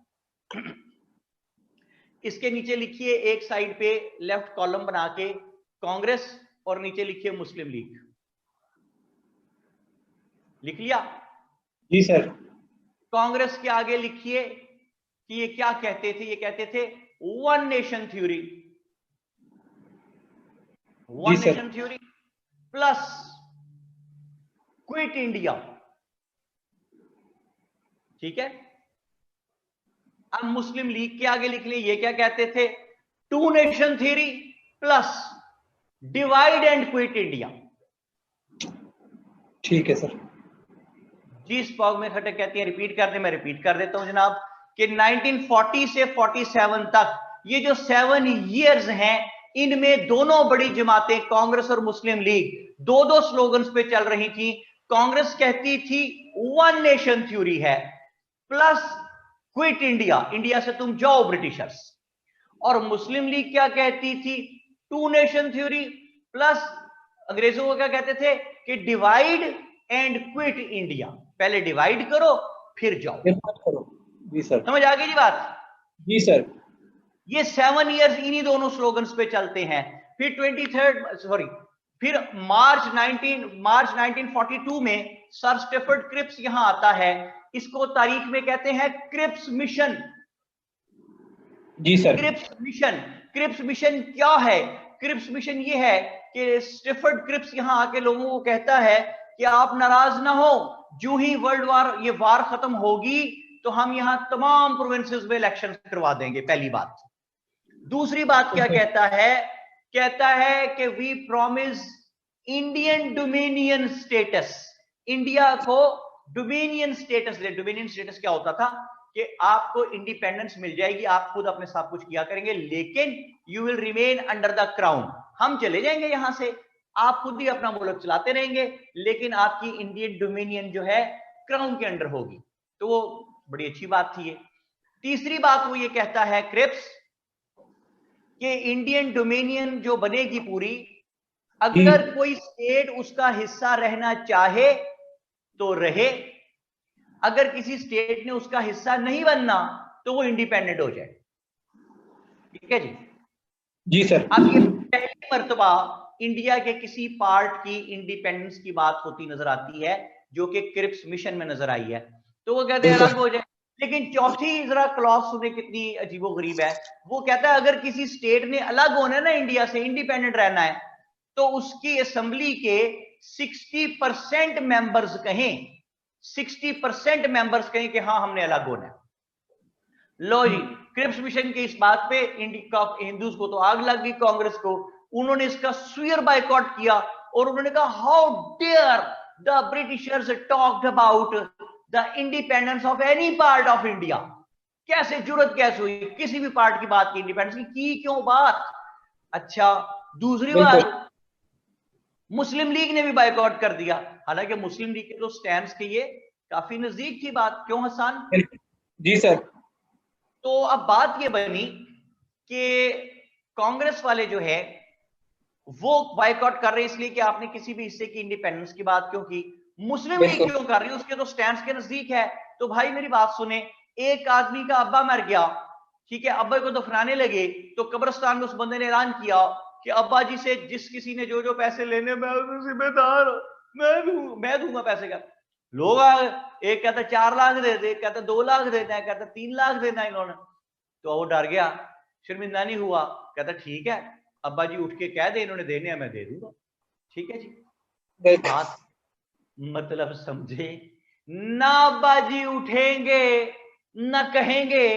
इसके नीचे लिखिए एक साइड पे लेफ्ट कॉलम बना के कांग्रेस, और नीचे लिखिए मुस्लिम लीग। लिख लिया? जी सर। कांग्रेस के आगे लिखिए कि ये क्या कहते थे, ये कहते थे one nation theory, one nation theory plus quit India. ठीक है। अब मुस्लिम लीग के आगे लिख लिए, ये क्या कहते थे? Two nation theory plus divide and quit India. ठीक है सर। जी स्पॉग में खटक कहती है, रिपीट कर दे, मैं रिपीट कर देता हूं जनाब, कि 1940 से 47 तक ये जो 7 years हैं, इनमें दोनों बड़ी जमातें कांग्रेस और मुस्लिम लीग दो दो स्लोगन्स पे चल रही थी। कांग्रेस कहती थी वन नेशन थ्योरी है, प्लस क्विट इंडिया, इंडिया से तुम जाओ ब्रिटिशर्स। और मुस्लिम लीग क्या कहती थी? टू नेशन थ्योरी प्लस, अंग्रेजों को क्या कहते थे कि डिवाइड एंड क्विट इंडिया, पहले डिवाइड करो फिर जाओ। करो। जी सर। समझ आ गई जी बात? जी सर। ये 7 years इन्हीं दोनों स्लोगन्स पे चलते हैं। फिर फिर मार्च 1942 में सर स्टेफर्ड क्रिप्स यहां आता है। इसको तारीख में कहते हैं क्रिप्स मिशन। जी सर। क्रिप्स मिशन क्या है? क्रिप्स मिशन ये है कि स्टेफर्ड क्रिप्स यहां आके लोगों को कहता है कि आप नाराज ना हो, जो ही वर्ल्ड वार, ये वार खत्म होगी तो हम यहां तमाम प्रोविंसेस में इलेक्शन करवा देंगे, पहली बात। दूसरी बात क्या कहता है? कहता है कि we promise Indian dominion status, India को डोमिनियन स्टेटस दे। डोमिनियन स्टेटस क्या होता था कि आपको इंडिपेंडेंस मिल जाएगी, आप खुद अपने सब कुछ किया करेंगे, लेकिन you will remain under the crown. हम चले जाएंगे यहां से, आप खुद ही अपना मुल्क चलाते रहेंगे, लेकिन आपकी इंडियन डोमिनियन जो है क्राउन के अंडर होगी। तो वो बड़ी अच्छी बात थी ये। तीसरी बात वो ये कहता है क्रिप्स कि इंडियन डोमिनियन जो बनेगी पूरी, अगर कोई स्टेट उसका हिस्सा रहना चाहे तो रहे, अगर किसी स्टेट ने उसका हिस्सा नहीं बनना तो वो इंडिपेंडेंट हो जाए। ठीक है जी? जी सर। अब ये पहली मर्तबा इंडिया के किसी पार्ट की इंडिपेंडेंस की बात होती नजर आती है, जो कि क्रिप्स मिशन में नजर आई है। तो वो कहते हैं अलग हो जाए। लेकिन चौथी जरा क्लॉज सुने कितनी अजीबोगरीब है। वो कहता है अगर किसी स्टेट ने अलग होना है ना, इंडिया से इंडिपेंडेंट रहना है, तो उसकी असेंबली के 60% मेंबर्स कहें, 60% मेंबर्स कहें कि हाँ हमने अलग होना है। लो जी, क्रिप्स मिशन की इस बात पे हिंदूज को तो आग लग गई, कांग्रेस को। उन्होंने इसका स्वीयर बाइकआउट किया और उन्होंने कहा how dare the Britishers talked about the independence of any part of India. कैसे जुर्रत कैसे हुई किसी भी पार्ट की बात की, इंडिपेंडेंस की क्यों बात। अच्छा, दूसरी बात, मुस्लिम लीग ने भी बाइकआउट कर दिया। हालांकि मुस्लिम लीग के तो स्टैंड्स के ये काफी नजदीक थी बात, क्यों हसन? जी सर। तो अब बात ये बनी कि कांग्रेस वाले जो है वो बाइकआउट कर रहे हैं इसलिए कि आपने किसी भी हिस्से की इंडिपेंडेंस की बात क्यों की। मुस्लिम लीग क्यों कर रही है? उसके तो स्टैंड्स के नजदीक है। तो भाई मेरी बात सुने, एक आदमी का अब्बा मर गया, ठीक है, अब्बा को दफनाने लगे, तो कब्रिस्तान में उस बंदे ने ऐलान किया कि अब्बा जी से जिस किसी ने जो जो पैसे लेने मैं जिम्मेदार, मैं दूंगा पैसे का। लोग एक कहता 4 लाख दे दे, कहता 2 लाख देना है, कहता 3 लाख देना है इन्होंने। तो वो डर गया, शर्मिंदा नहीं हुआ, कहता ठीक है अब्बा जी उठ के कह दे इन्होंने देने हैं मैं दे दूंगा। ठीक है जी, बात मतलब समझे ना, अब्बा जी उठेंगे ना कहेंगे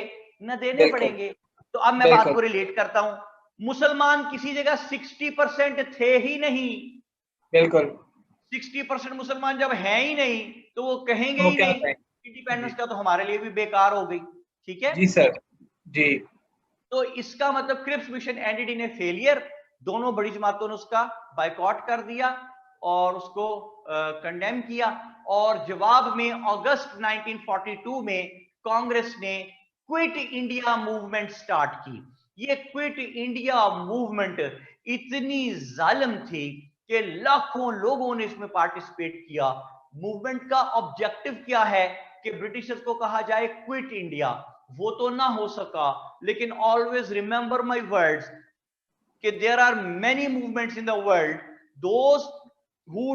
ना देने पड़ेंगे। तो अब मैं बात को रिलेट करता हूं, मुसलमान किसी जगह 60% थे ही नहीं। बिल्कुल 60% मुसलमान जब है ही नहीं तो वो कहेंगे ही नहीं इंडिपेंडेंस का, तो हमारे लिए भी बेकार हो गई। ठीक है जी सर। जी। तो इसका मतलब Cripps mission ended in a failure. दोनों बड़ी जमातों ने उसका बाइकआउट कर दिया और उसको कंडेम किया। और जवाब में अगस्त 1942 में कांग्रेस ने क्विट इंडिया मूवमेंट स्टार्ट की। ये क्विट इंडिया मूवमेंट इतनी जालिम थी कि लाखों लोगों ने इसमें पार्टिसिपेट किया। मूवमेंट का ऑब्जेक्टिव क्या है कि ब्रिटिशर्स को कहा जाए क्विट इंडिया। वो तो ना हो सका, लेकिन ऑलवेज रिमेंबर माय वर्ड्स कि there are many movements in the world, those who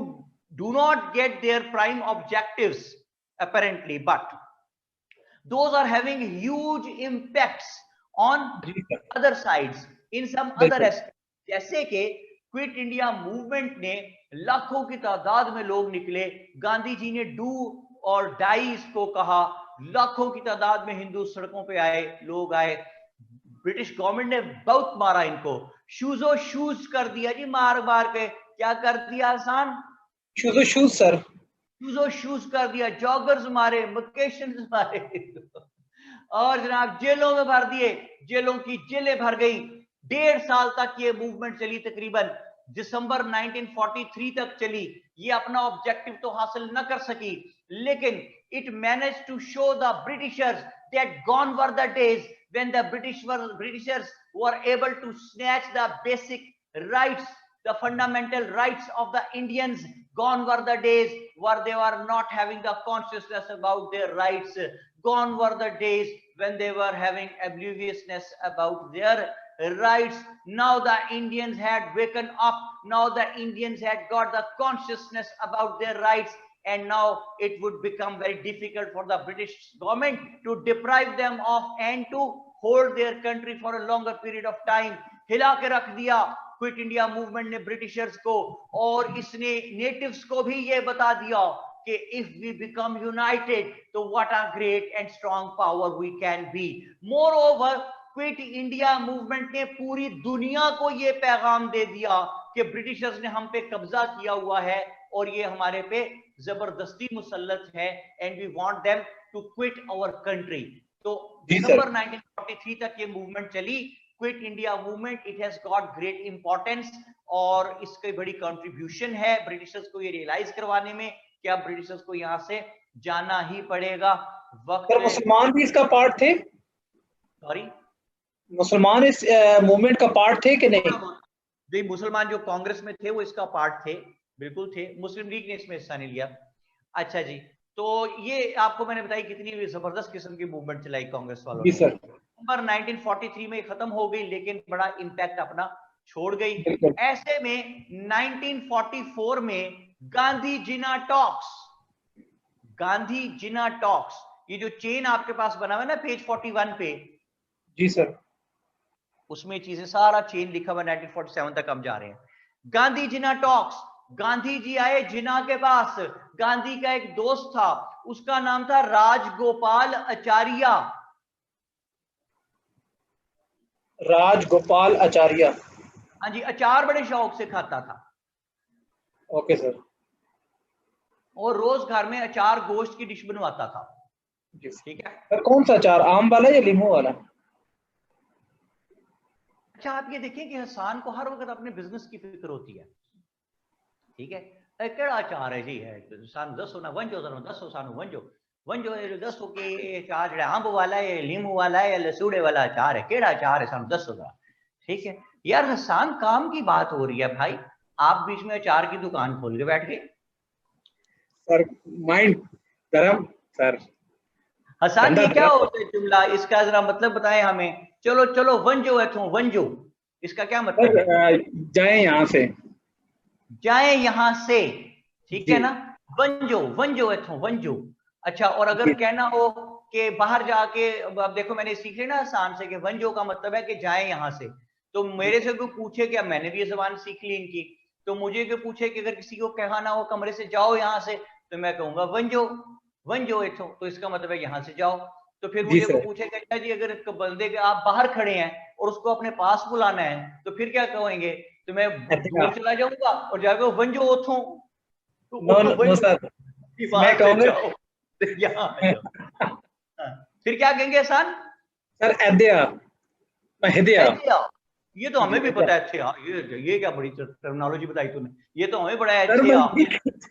do not get their prime objectives apparently, but those are having huge impacts on other sides in some other aspects. जैसे कि quit India movement ने लाखों की तादाद में लोग निकले, गांधी जी ने डू और डाई इसको कहा, लाखों की तादाद में हिंदू सड़कों पे आए, लोग आए। ब्रिटिश गवर्नमेंट ने बहुत मारा इनको, शूजो शूज कर दिया जी, मार मार के। क्या कर दिया आसान? शूजो शूज सर, शूजो शूज कर दिया, जॉगर्स मारे, वेकेशन मारे और जनाब जेलों में भर दिए, जेलों की जेलें भर गई। 1.5 साल तक ये मूवमेंट चली, तकरीबन दिसंबर 1943 तक चली। ये अपना ऑब्जेक्टिव तो हासिल न कर सकी, लेकिन it manage to show the Britishers that gone were the days when the Britishers were able to snatch the basic rights, the fundamental rights of the Indians. Gone were the days where they were not having the consciousness about their rights. Gone were the days when they were having obliviousness about their rights. Now the Indians had waken up. Now the Indians had got the consciousness about their rights. And now it would become very difficult for the British government to deprive them of and to hold their country for a longer period of time. हिला के रख दिया quit India movement ने Britishers को, और इसने natives को भी ये बता दिया कि if we become united, तो what a great and strong power we can be. Moreover, quit India movement ने पूरी दुनिया को ये पैगाम दे दिया कि ब्रिटिशर्स ने हम पे कब्जा किया हुआ है और ये हमारे पे जबरदस्ती मुसल्लत है, and we want them to quit our country. तो दिसंबर 1943 तक ये मूवमेंट चली, quit India movement. It has got great importance और इसकी बड़ी कंट्रीब्यूशन है ब्रिटिशर्स को ये रियलाइज करवाने में कि अब ब्रिटिशर्स को यहाँ से जाना ही पड़ेगा। वक्त मुसलमान भी इसका पार्ट थे? सॉरी, मुसलमान इस मूवमेंट का पार्ट थे कि नहीं? जो मुसलमान जो कांग्रेस में थे वो इसका पार्ट थे, बिल्कुल थे, मुस्लिम लीग ने इसमें हिस्सा नहीं लिया। अच्छा जी, तो ये आपको मैंने बताई कितनी जबरदस्त किस्म की मूवमेंट चलाई कांग्रेस वालों जी ने। सर। नवंबर 1943 में खत्म हो गई, लेकिन बड़ा इंपैक्ट अपना छोड़ गई। बिल्कुल। ऐसे में 1944 में गांधी जिना टॉक्स, गांधी जिना टॉक्स, ये जो चेन आपके पास बना हुआ है ना पेज 41 पे, जी सर। उसमें चीजें सारा चेन लिखा हुआ 1947 तक हम जा रहे हैं। गांधी जिना टॉक्स, गांधी जी आए जिना के पास। गांधी का एक दोस्त था, उसका नाम था राजगोपाल आचार्य। राजगोपाल आचार्य। हाँ जी, अचार बड़े शौक से खाता था, ओके सर। और रोज घर में अचार गोश्त की डिश बनवाता था। जी ठीक है। सर। कौन सा अचार, आम वाला या लीमू वाला? अच्छा, आप ये देखिए कि हसान को हर वक्त अपने बिजनेस की फिक्र होती है। ठीक है, केड़ा अचार है जी, है सानू दसो ना, वंजो सानू दसो, सानू वंजो वंजो दसो कि ये अचार जो अंब वाला है, लीमू वाला है, या लसूड़े वाला अचार है, केड़ा अचार है, सानू दसो जरा। ठीक है यार, हसान काम की बात हो रही है भाई, आप बीच में अचार की दुकान खोल के बैठ गए। सर माइंड गरम सर। हसान धंधा ये क्या गरम। होता है जुमला, इसका जरा मतलब बताएं हमें। चलो चलो वंजो है, थो वंजो, इसका क्या मतलब है? जाए यहाँ से। जाए यहां से, ठीक जी है ना। वंजो, वंजो है, थो वंजो। अच्छा, और अगर जी। कहना हो कि बाहर जाके, अब देखो मैंने सीख लिया ना आसान से कि वंजो का मतलब है कि जाए यहां से। तो जी मेरे से कोई पूछे, क्या मैंने भी ये जबान सीख ली इनकी, तो मुझे कोई पूछे कि अगर किसी को कहना हो कमरे से जाओ यहां से, तो मैं कहूंगा वंजो, वंजो इथो, तो इसका मतलब है यहां से जाओ। तो फिर जी मुझे कोई सर। पूछेगा अच्छा जी, अगर बंदे के आप बाहर खड़े हैं और उसको अपने पास बुलाना है, तो फिर क्या कहेंगे? तो मैं अच्छा। दूर चला जाऊंगा और जाके वंजो उठूं, तो नो नो वंजो सर, मैं वहां से कहूँगा जाओ, यहाँ आ जाओ। हाँ, फिर क्या कहेंगे आसान? सर एदिया, महदिया। ऐसे आओ। ये तो जी हमें भी एदिया। पता है, अच्छे हाँ, ये क्या बड़ी टर्मिनोलॉजी बताई तूने, ये तो हमें बड़ा है, सर अच्छे मैं हाँ।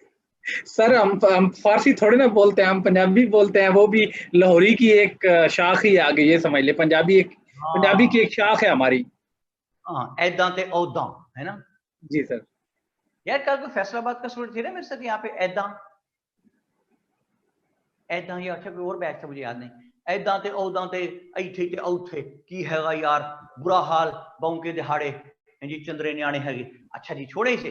सर हम फारसी थोड़े ना बोलते हैं, हम पंजाबी बोलते हैं, वो भी लाहौरी की एक शाख ही आ गई, ये समझ ले, पंजाबी एक, पंजाबी की हाँ एक शाख है हमारी। हाँ, ऐदा ते औदा, है ना। जी सर। यार कल को फैसलाबाद का स्टूडेंट थे ना मेरे साथ यहाँ पे, ऐदा ऐदा, या अच्छा कोई और बैच था मुझे याद नहीं। ऐदा ते औदा ते ऐथे ते औथे की हैगा यार, बुरा हाल बौंके दिहाड़े जी, चंद्रे न्याणे हैगे। अच्छा जी, छोड़े इसे।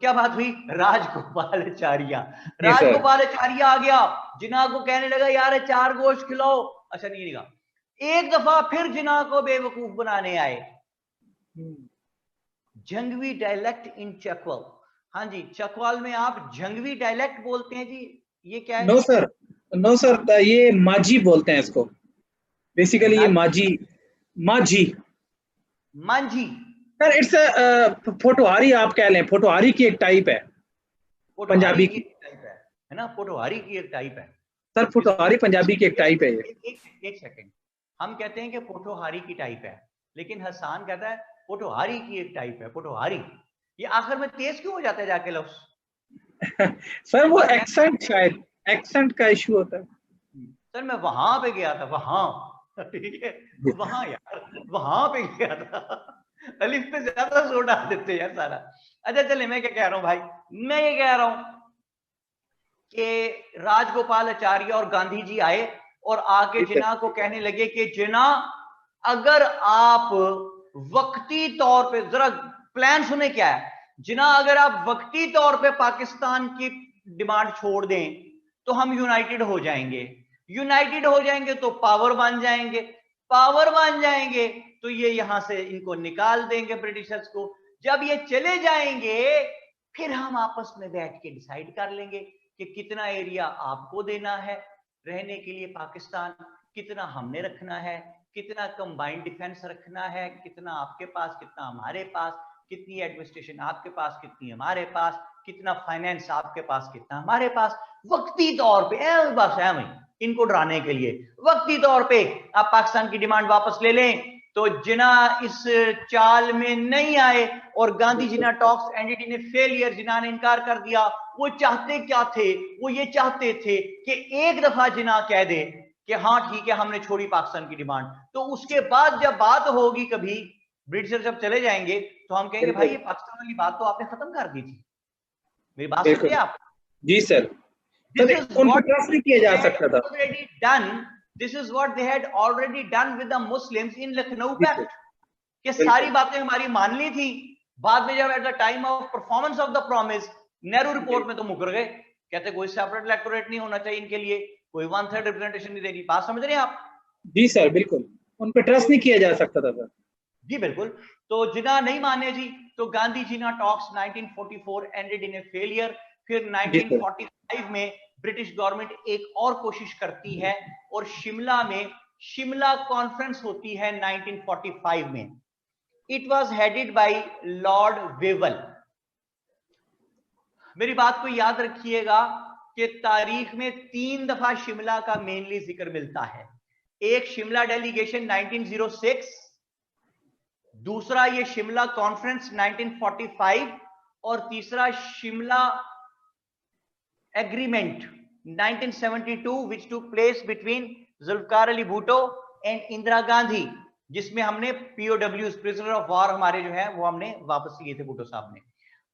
क्या बात हुई? राजगोपाल आचार्य, जी सर। राजगोपाल आचार्य आ गया, जिना को कहने लगा यार चार गोश्त खिलाओ। अच्छा नहीं निकला, एक दफा फिर जिना को बेवकूफ बनाने आए। जंगवी डायलेक्ट इन चकवाल, हाँ जी, चकवाल में आप जंगवी डायलेक्ट बोलते हैं जी, ये क्या है? नो सर, नो सर, हाँ, ये माझी बोलते हैं इसको, बेसिकली ये नाजी, माझी, माझी। मांझी, सर इट्स फोटोहारी, आप कह लें, फोटोहारी की एक टाइप है पोटोहारी पंजाबी की की। एक टाइप है ना, पोटोहारी की एक टाइप है। सर इसको फोटोहारी पंजाबी की एक टाइप है ये। एक सेकंड, हम कहते हैं कि पोटोहारी की टाइप है, लेकिन हसान कहता है पोटोहारी की एक टाइप है, पोटोहारी। ये आखिर में तेज क्यों हो जाता है जाके लफ्ज? सर वो बात मैं, एक्सेंट, शायद एक्सेंट का इशू होता है। सर मैं वहां पे गया था, वहां ठीक है, वहां यार, वहां पे गया था। अलिफ पे ज्यादा जोर डाल देते हैं यार सारा। अच्छा चले, मैं क्या कह रहा हूं भाई, मैं ये कह रहा हूं कि राजगोपाल आचार्य और गांधी जी आए और आके ठीक है। जिना को कहने लगे कि जिना, अगर आप वक्ती तौर पे, जरा प्लान सुने क्या है, जिना अगर आप वक्ती तौर पे पाकिस्तान की डिमांड छोड़ दें तो हम यूनाइटेड हो जाएंगे, यूनाइटेड हो जाएंगे तो पावर बन जाएंगे, पावर बन जाएंगे तो ये यहां से इनको निकाल देंगे ब्रिटिशर्स को, जब ये चले जाएंगे फिर हम आपस में बैठ के डिसाइड कर लेंगे कि कितना एरिया आपको देना है रहने के लिए पाकिस्तान, कितना हमने रखना है, कितना कंबाइंड डिफेंस रखना है, कितना आपके पास, कितना हमारे पास, कितनी एडमिनिस्ट्रेशन आपके पास, कितनी हमारे पास, कितना फाइनेंस आपके पास, कितना हमारे पास। वक्ती तौर पे बस है वही, इनको डराने के लिए वक्ती तौर पे आप पाकिस्तान की डिमांड वापस ले लें। तो जिना इस चाल में नहीं आए और गांधी जिना टॉक्स एनडीटी ने फेलियर, जिना ने इनकार कर दिया। वो चाहते क्या थे? वो ये चाहते थे कि एक दफा जिना कह दे कि हाँ ठीक है हमने छोड़ी पाकिस्तान की डिमांड, तो उसके बाद जब बात होगी कभी ब्रिटिशर जब चले जाएंगे तो हम कहेंगे भाई ये पाकिस्तान वाली बात तो आपने खत्म कर दी थी। मेरी बात समझे आप? जी सर, This is उन पर what ट्रस्ट नहीं किया जा they सकता had था। already done. This is what they had already done with the Muslims in Lucknow Pact. कि सारी बातें हमारी मान ली थी, बाद में जब eight the time of performance of the promise Nehru report में तो मुकर गए, कहते कोई सेपरेट इलेक्टोरेट नहीं होना चाहिए इनके लिए, कोई 1/3 रिप्रेजेंटेशन नहीं देगी। बात समझ रहे हैं आप? जी सर बिल्कुल, उन पर ट्रस्ट नहीं किया जा सकता था सर। जी बिल्कुल। तो जिना नहीं माने जी, तो Gandhi Jinnah talks 1944 ended in a failure. फिर 1945 में ब्रिटिश गवर्नमेंट एक और कोशिश करती है और शिमला में शिमला कॉन्फ्रेंस होती है 1945 में। It was headed bye Lord Wavell. मेरी बात को याद रखिएगा कि तारीख में 3 दफा शिमला का मेनली जिक्र मिलता है। एक शिमला डेलीगेशन 1906, दूसरा ये शिमला कॉन्फ्रेंस 1945 और तीसरा Shimla agreement 1972 which took place between Zulfikar Ali Bhutto and Indira Gandhi, जिसमें हमने POWs प्रिजनर ऑफ वॉर हमारे जो है वो हमने वापस लिए थे भुट्टो साहब ने।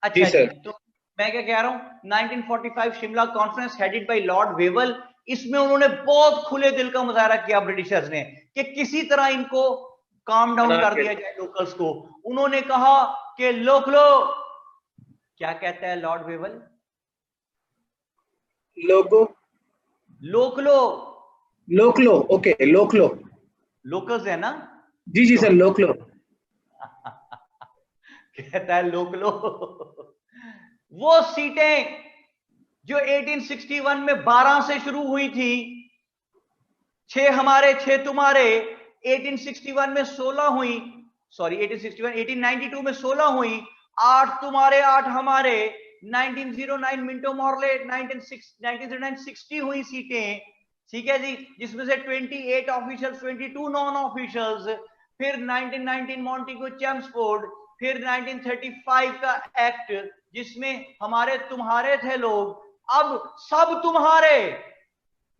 अच्छा जी, तो मैं क्या कह रहा हूं, 1945 Shimla conference headed by Lord Wavell. इसमें उन्होंने बहुत खुले दिल का मुजाहरा किया ब्रिटिशर्स ने कि किसी तरह इनको काम डाउन कर दिया जाए लोकल्स को। उन्होंने कहा कि लोकलो, क्या कहता है लॉर्ड वेवल? लोगो, लोकलो, लोकलो, ओके लोकलो, लोकल्स है ना? जी जी सर लोकलो। कहता है लोकलो। वो सीटें जो 1861 में 12 से शुरू हुई थी, 6 हमारे 6 तुम्हारे, 1861 में 16 हुई, सॉरी 1892 में 16 हुई, 8 तुम्हारे 8 हमारे, 1909 मिंटो मॉर्ले 1909 60 हुई सीटें, ठीक है जी, जिसमें से 28 ऑफिशियल्स, 22 नॉन ऑफिशियल्स। फिर 1919 मॉन्टेगू चेम्सफोर्ड, फिर 1935 का एक्ट जिसमें हमारे तुम्हारे थे लोग, अब सब तुम्हारे।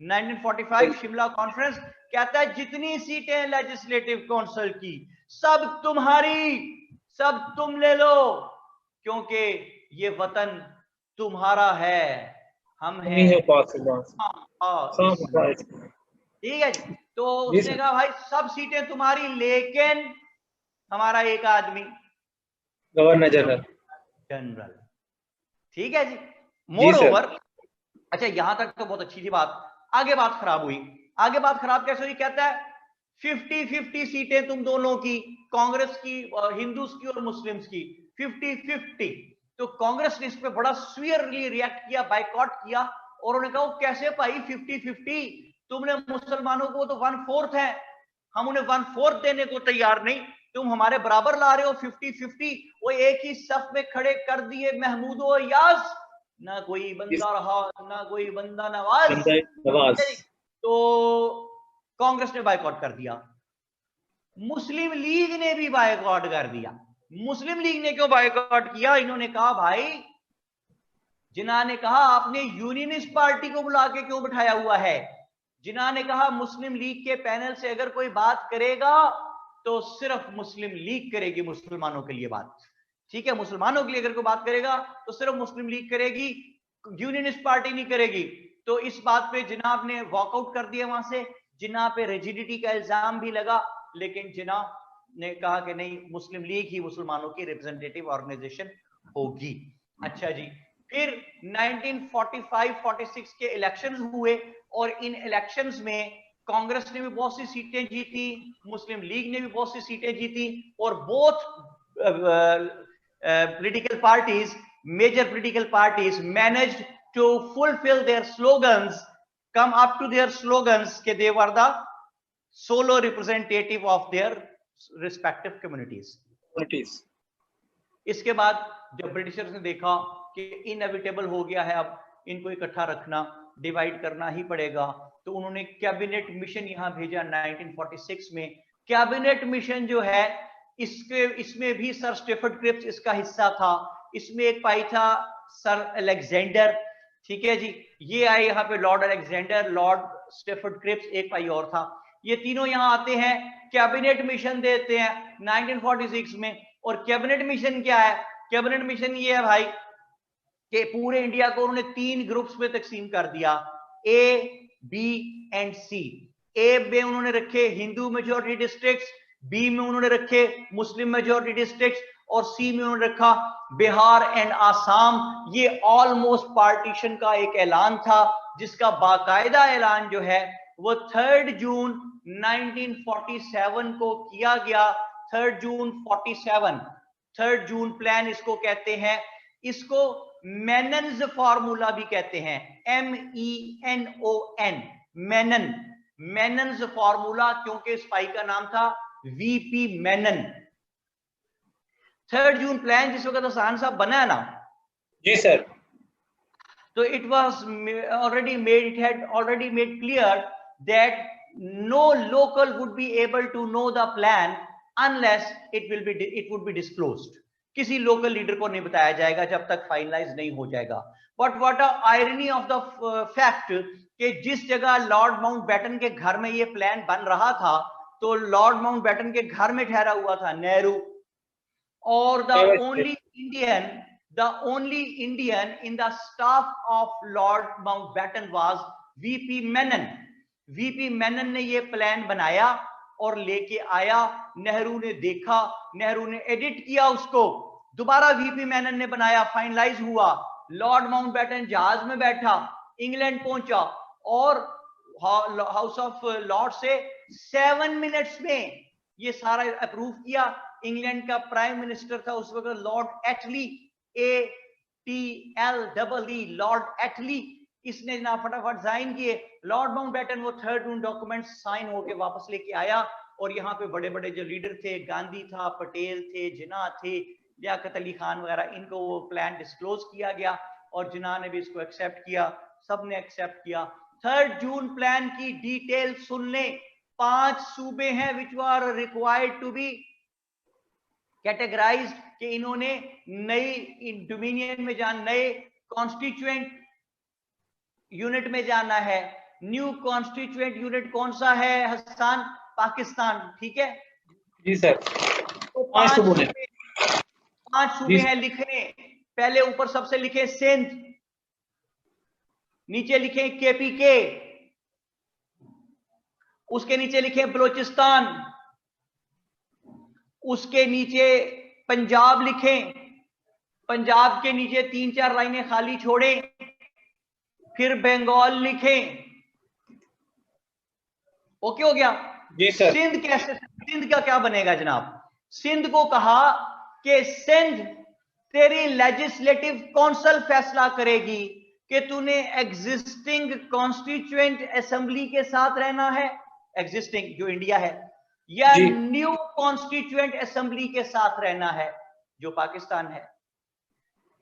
1945 शिमला कॉन्फ्रेंस कहता है जितनी सीटें लेजिस्लेटिव काउंसिल की सब तुम्हारी, सब तुम ले लो, क्योंकि ये वतन तुम्हारा है, हम हैं। ठीक है जी। तो उसने कहा भाई सब सीटें तुम्हारी, लेकिन हमारा एक आदमी गवर्नर जनरल। ठीक है जी। मोर ओवर, अच्छा यहां तक तो बहुत अच्छी थी बात। आगे बात खराब हुई। आगे बात खराब कैसे हुई? कहता है 50-50 सीटें तुम दोनों की, कांग्रेस की, हिंदूज की और मुस्लिम्स की, 50-50। तो कांग्रेस ने इस पे बड़ा स्वीयरली रिएक्ट किया, बाइकॉट किया, और उन्होंने कहा कैसे भाई 50-50, तुमने मुसलमानों को तो 1/4 है, हम उन्हें 1/4 देने को तैयार नहीं, तुम हमारे बराबर ला रहे हो 50-50। वो एक ही सफ में खड़े कर दिए महमूद और याज, ना कोई बंदा रहा ना कोई बंदा नवाज। तो कांग्रेस ने बायकॉट कर दिया, मुस्लिम लीग ने भी बायकॉट कर दिया। मुस्लिम लीग ने क्यों बायकॉट किया? इन्होंने कहा भाई, जिन्ना ने कहा आपने यूनियनिस्ट पार्टी को बुला के क्यों बिठाया हुआ है? जिन्ना ने कहा मुस्लिम लीग के पैनल से अगर कोई बात करेगा तो सिर्फ मुस्लिम लीग करेगी मुसलमानों के लिए बात, ठीक है, मुसलमानों के लिए अगर कोई बात करेगा तो सिर्फ मुस्लिम लीग करेगी, यूनियनिस्ट पार्टी नहीं करेगी। तो इस बात पे जिन्ना ने वॉकआउट कर दिया वहां से। जिन्ना पे रिजिडिटी का इल्जाम भी लगा, लेकिन जिन्ना ने कहा कि नहीं, मुस्लिम लीग ही मुसलमानों की रिप्रेजेंटेटिव ऑर्गेनाइजेशन होगी। अच्छा जी, फिर 1945-46 के इलेक्शंस हुए और इन इलेक्शंस में कांग्रेस ने भी बहुत सी सीटें जीती, मुस्लिम लीग ने भी बहुत सी सीटें जीती, और both political parties, major political parties managed to fulfill their slogans, come up to their slogans कि they were the solo representative of their respective communities. इसके बाद जब ब्रिटिशर्स ने देखा कि इनएविटेबल हो गया है, अब इनको इकट्ठा रखना, डिवाइड करना ही पड़ेगा, तो उन्होंने कैबिनेट मिशन यहां भेजा 1946 में। कैबिनेट मिशन जो है इसमें भी सर स्टेफर्ड क्रिप्स इसका हिस्सा था, इसमें एक भाई था सर अलेक्जेंडर, ठीक है जी, ये आए यहाँ पे Lord Alexander, Lord Stafford Cripps, एक भाई और था। ये तीनों यहां आते हैं, कैबिनेट मिशन देते हैं 1946 में। और कैबिनेट मिशन क्या है? कैबिनेट मिशन ये है भाई कि पूरे इंडिया को उन्होंने 3 ग्रुप्स में तकसीम कर दिया, ए, बी एंड सी। ए में उन्होंने रखे हिंदू मेजॉरिटी डिस्ट्रिक्ट्स, बी में उन्होंने रखे मुस्लिम मेजॉरिटी डिस्ट्रिक्ट्स, और सी में उन्होंने रखा बिहार एंड आसाम। ये ऑलमोस्ट पार्टीशन का एक ऐलान था, जिसका बाकायदा ऐलान जो है वो 3 जून 1947 को किया गया। 3 जून 47, 3 जून प्लान इसको कहते हैं। इसको मेनन्स फार्मूला भी कहते हैं, MENON, मेनन, मेनन्स फार्मूला, क्योंकि स्पाई का नाम था VP मेनन। 3 जून प्लान जिस वक्त हसन साहब बना है ना, जी सर, तो it was already made, it had already made clear that no local would be able to know the plan unless it would be disclosed. किसी लोकल लीडर को नहीं बताया जाएगा जब तक फाइनलाइज नहीं हो जाएगा। But what a irony of the fact कि जिस जगह लॉर्ड माउंटबेटन के घर में ये प्लान बन रहा था, तो लॉर्ड माउंटबेटन के घर में ठहरा हुआ था नेहरू, और the only Indian in the staff of Lord Mountbatten was VP Menon. VP Menon ने ये प्लान बनाया और लेके आया। नेहरू ने देखा, नेहरू ने एडिट किया उसको, दोबारा VP मेनन ने बनाया, फाइनलाइज हुआ। लॉर्ड माउंटबेटन जहाज में बैठा, इंग्लैंड पहुंचा और हाउस ऑफ लॉर्ड से 7 मिनट्स में ये सारा अप्रूव किया। इंग्लैंड का प्राइम मिनिस्टर था उस वक्त लॉर्ड एटली, ATLEE, लॉर्ड एटली। इसने ना फटाफट साइन किए। लॉर्ड माउंटबेटन वो 3 जून डॉक्यूमेंट साइन होके वापस लेके आया, और यहाँ पे बड़े बड़े जो लीडर थे, गांधी था, पटेल थे, जिन्ना थे, लियाकत अली खान वगैरह, इनको वो प्लान डिस्क्लोज किया गया, और जिन्ना ने भी इसको एक्सेप्ट किया, सबने एक्सेप्ट किया। 3 जून प्लान की डिटेल सुन ले। 5 सूबे हैं which are required to be categorised, कि इन्होंने नई डोमिनियन में जाना, नए कॉन्स्टिट्यूएंट यूनिट में जाना है। न्यू कॉन्स्टिट्यूएंट यूनिट कौन सा है हसन? पाकिस्तान, ठीक है जी सर। तो 5 सूबे हैं लिखने। पहले ऊपर सबसे लिखे सिंध, नीचे लिखे KPK, उसके नीचे लिखे बलोचिस्तान, उसके नीचे पंजाब लिखें, पंजाब के नीचे 3-4 लाइनें खाली छोड़ें, फिर बंगाल लिखें। ओके हो गया जी सर। सिंध कैसे, सिंध का क्या बनेगा जनाब? सिंध को कहा कि सिंध तेरी लेजिस्लेटिव काउंसिल फैसला करेगी कि तूने एग्जिस्टिंग कॉन्स्टिट्यूएंट असेंबली के साथ रहना है, एग्जिस्टिंग जो इंडिया है, या न्यू कॉन्स्टिट्यूएंट असेंबली के साथ रहना है जो पाकिस्तान है।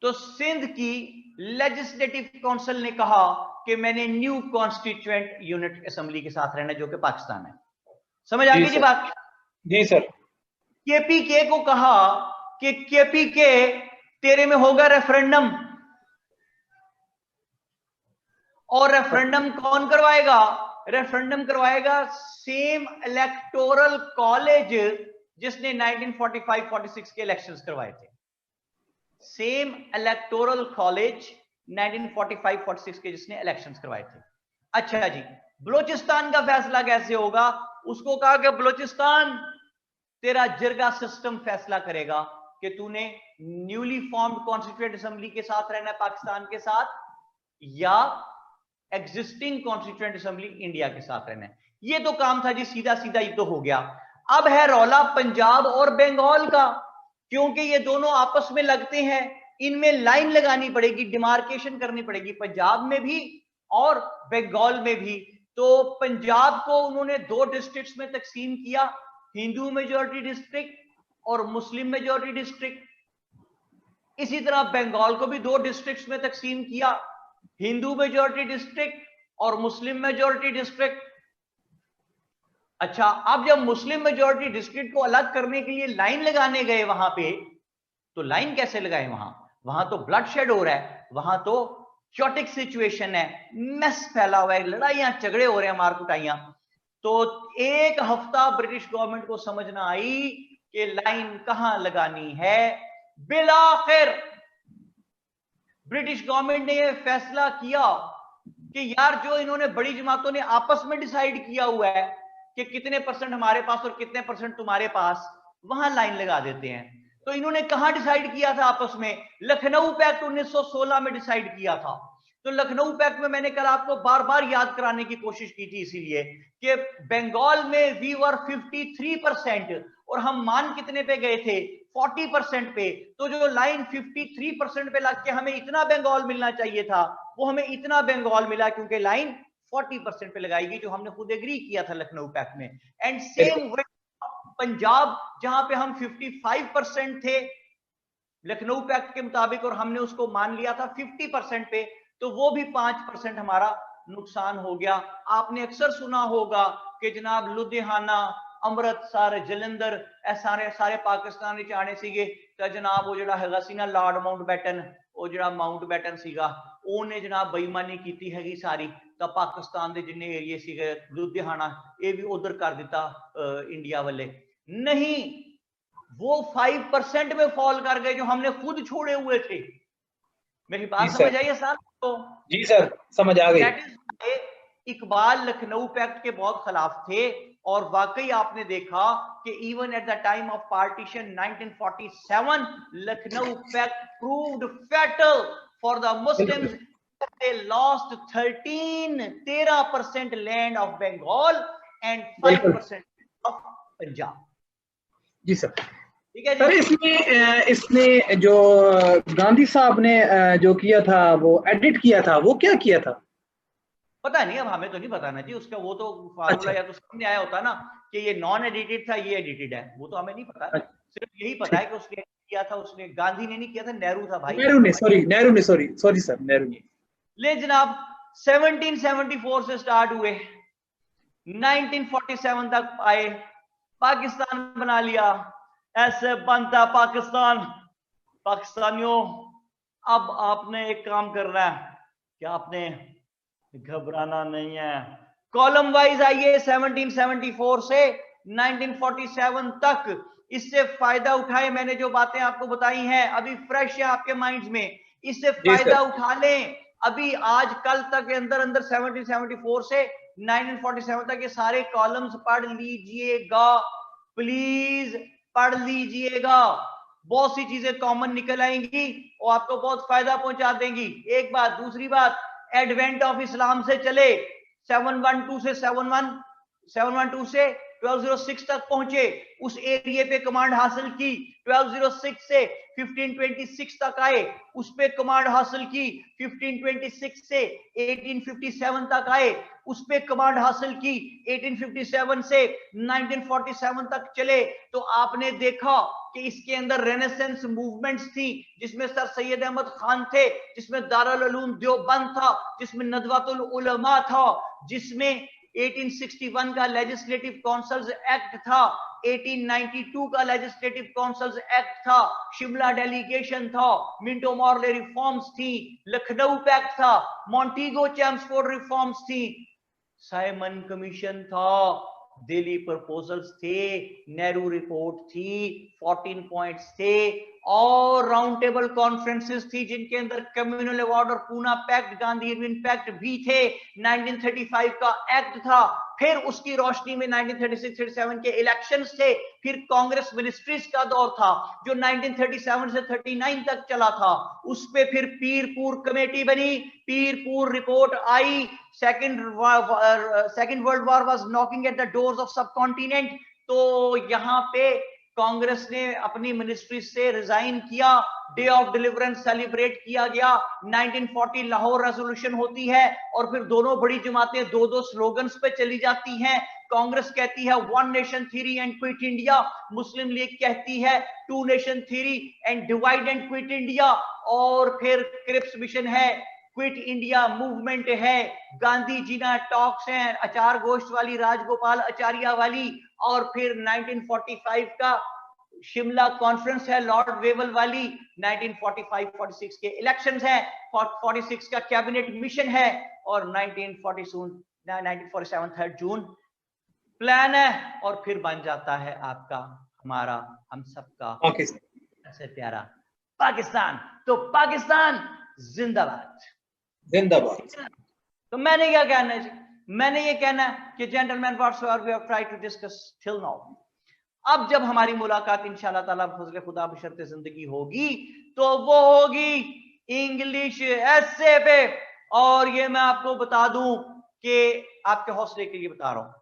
तो सिंध की लेजिस्लेटिव काउंसिल ने कहा कि मैंने न्यू कॉन्स्टिट्यूएंट यूनिट असेंबली के साथ रहना है जो कि पाकिस्तान है। समझ आ गई जी बात? जी सर। KPK को कहा कि KPK तेरे में होगा रेफरेंडम, और रेफरेंडम कौन करवाएगा? रेफरेंडम करवाएगा सेम इलेक्टोरल कॉलेज जिसने 1945-46 के इलेक्शंस करवाए थे। सेम इलेक्टोरल कॉलेज 1945-46 के जिसने इलेक्शंस करवाए थे। अच्छा जी, बलोचिस्तान का फैसला कैसे होगा? उसको कहा कि बलोचिस्तान तेरा जिरगा सिस्टम फैसला करेगा कि तूने न्यूली फॉर्म्ड कॉन्स्टिट्यूएंट असेंबली के साथ रहना है पाकिस्तान के साथ, या एग्जिस्टिंग कॉन्स्टिट्यूएंट असेंबली इंडिया के साथ रहना है। ये तो काम था जी, सीधा सीधा ये तो हो गया। अब है रौला पंजाब और बंगाल का, क्योंकि ये दोनों आपस में लगते हैं, इनमें लाइन लगानी पड़ेगी, डिमार्केशन करनी पड़ेगी, पंजाब में भी और बंगाल में भी। तो पंजाब को उन्होंने 2 डिस्ट्रिक्ट्स में तकसीम किया, हिंदू मेजॉरिटी डिस्ट्रिक्ट और मुस्लिम मेजॉरिटी डिस्ट्रिक्ट। इसी तरह बंगाल को भी 2 डिस्ट्रिक्ट्स में तकसीम किया, हिंदू मेजॉरिटी डिस्ट्रिक्ट और मुस्लिम मेजॉरिटी डिस्ट्रिक्ट। अच्छा, अब जब मुस्लिम मेजॉरिटी डिस्ट्रिक्ट को अलग करने के लिए लाइन लगाने गए वहां पे, तो लाइन कैसे लगाए? वहां तो ब्लड शेड हो रहा है, वहां तो चोटिक सिचुएशन है, मेस फैला हुआ है, लड़ाइयां झगड़े हो रहे हैं, मार कुटाइयां। तो एक हफ्ता ब्रिटिश गवर्नमेंट को समझना आई कि लाइन कहां लगानी है। बिलाखिर ब्रिटिश गवर्नमेंट ने यह फैसला किया कि यार जो इन्होंने बड़ी जमातों ने आपस में डिसाइड किया हुआ है कि कितने परसेंट हमारे पास और कितने परसेंट तुम्हारे पास, वहां लाइन लगा देते हैं। तो इन्होंने कहां डिसाइड किया था आपस में? लखनऊ पैक्ट 1916 में डिसाइड किया था। तो लखनऊ पैक्ट में मैंने कल आपको बार बार याद कराने की कोशिश की थी इसीलिए कि बंगाल में वी वर 53% और हम मान कितने पे गए थे? 40% पे। तो जो लाइन 53% पे लग के हमें इतना बंगाल मिलना चाहिए था, वो हमें इतना बंगाल मिला क्योंकि लाइन 40% पे लगाएगी, जो हमने खुद एग्री किया था लखनऊ पैक्ट में। एंड सेम पंजाब, जहां पे हम 55% थे लखनऊ पैक्ट के मुताबिक और हमने उसको मान लिया था 50% पे, तो वो भी 5% हमारा नुकसान हो गया। आपने अक्सर सुना होगा कि जनाब लुधियाना, अमृतसर, जलंधर सारे सारे पाकिस्तान विच आने सीगे तो जनाब वो जिहड़ा हैगा सी ना लॉर्ड माउंटबैटन, वो जिहड़ा माउंटबैटन सीगा ਉਹਨੇ जनाब बेईमानी की हैगी सारी, तो पाकिस्तान के जिन्ने एरिए सीगे लुधियाना ये भी उधर कर दिता इंडिया वाले। नहीं, वो 5% में फॉल कर गए जो हमने खुद छोड़े हुए थे। मेरी बात समझ आई है साहब? तो जी सर, समझ आ गई। इकबाल लखनऊ पैक्ट के बहुत खिलाफ थे और वाकई आपने देखा कि even at the time of partition 1947 Lucknow pact proved fatal for the Muslims. they lost 13% land of Bengal and 5% of Punjab. जी सर। ठीक है सर, इसने जो गांधी साहब ने जो किया था, वो एडिट किया था, वो क्या किया था? पता नहीं, अब हमें तो नहीं पता ना जी उसका। वो तो फार्मूला या तो सामने आया होता ना कि ये नॉन एडिटेड था, ये एडिटेड है, वो तो हमें नहीं पता। सिर्फ यही पता है कि उसने किया था, उसने गांधी ने नहीं किया था, नेहरू था भाई। नेहरू ने, सॉरी सर, नेहरू ने। ले जनाब 1774 से स्टार्ट हुए, 1947 तक आए, पाकिस्तान बना लिया। ऐसे बनता पाकिस्तान। पाकिस्तानियों, अब आपने एक काम करना है कि आपने घबराना नहीं है। कॉलम वाइज आइए 1774 से 1947 तक, इससे फायदा उठाए। मैंने जो बातें आपको बताई हैं अभी फ्रेश है आपके माइंड्स में, इससे फायदा उठा लें। अभी आज कल तक के अंदर 1774 से 1947 तक ये सारे कॉलम्स पढ़ लीजिएगा, प्लीज पढ़ लीजिएगा। बहुत सी चीजें कॉमन निकल आएंगी और आपको बहुत फायदा पहुंचा देंगी। एक बात। दूसरी बात, एडवेंट ऑफ इस्लाम से चले 712 से 712 से 1206 तक पहुंचे, उस एरिया पे कमांड हासिल की। 1206 से 1526 तक आए, उस पे कमांड हासिल की। 1526 से 1857 तक आए, उस पे कमांड हासिल की। 1857 से 1947 तक चले तो आपने देखा कि इसके अंदर रेनेसेंस मूवमेंट्स थी, जिसमें सर सैयद अहमद खान थे, जिसमें दारुल उलूम देवबंद था, जिसमें नदवातुल उलमा था, जिसमें 1861 का लेजिस्लेटिव काउंसिल्स एक्ट था, 1892 का लेजिस्लेटिव काउंसिल्स एक्ट था, शिमला डेलीगेशन था, मिंटो मॉर्ले रिफॉर्म्स थी, लखनऊ पैक्ट था, मॉन्टीगो चैम्सफोर्ड रिफॉर्म्स थी, साइमन कमीशन था, दिल्ली प्रपोजल्स थे, नेहरू रिपोर्ट थी, 14 पॉइंट्स थे और राउंड टेबल कॉन्फ्रेंसेस थी जिनके अंदर कम्युनल अवार्ड और Poona pact, Gandhi Irwin pact भी थे। 1935 का एक्ट था, फिर उसकी रोशनी में 1936-37 के इलेक्शंस थे, फिर कांग्रेस मिनिस्ट्रीज का दौर था जो 1937 से 39 तक चला था। उस पे फिर पीरपुर कमेटी बनी, Pirpur report I, second world war was knocking at the doors of subcontinent. तो यहां पे कांग्रेस ने अपनी मिनिस्ट्री से रिजाइन किया, डे ऑफ डिलीवरेंस सेलिब्रेट किया गया, 1940 लाहौर रेजोल्यूशन होती है और फिर दोनों बड़ी जमातें दो दो स्लोगन्स पे चली जाती हैं। कांग्रेस कहती है one nation theory and quit India, Muslim League कहती है two nation theory and divide and quit India, और फिर क्रिप्स मिशन है, क्विट इंडिया मूवमेंट है, गांधी जीना टॉक्स हैं, अचार गोश्त वाली, राजगोपाल आचार्य वाली, और फिर 1945 का शिमला कॉन्फ्रेंस है लॉर्ड वेवल वाली, 1945-46 के इलेक्शंस हैं, 46 का कैबिनेट मिशन है और 1947 3 जून प्लान है और फिर बन जाता है आपका, हमारा, हम सबका सबसे प्यारा पाकिस्तान। तो पाकिस्तान जिंदाबाद, जिंदाबाद। तो मैंने क्या कहना है जी, मैंने ये कहना है कि gentleman whatsoever we have tried to discuss till now, अब जब हमारी मुलाकात इंशाल्लाह ताला फजल खुदा बशर्ते जिंदगी होगी तो वो होगी इंग्लिश एस्से पे। और ये मैं आपको बता दूं कि आपके हौसले के लिए बता रहा हूं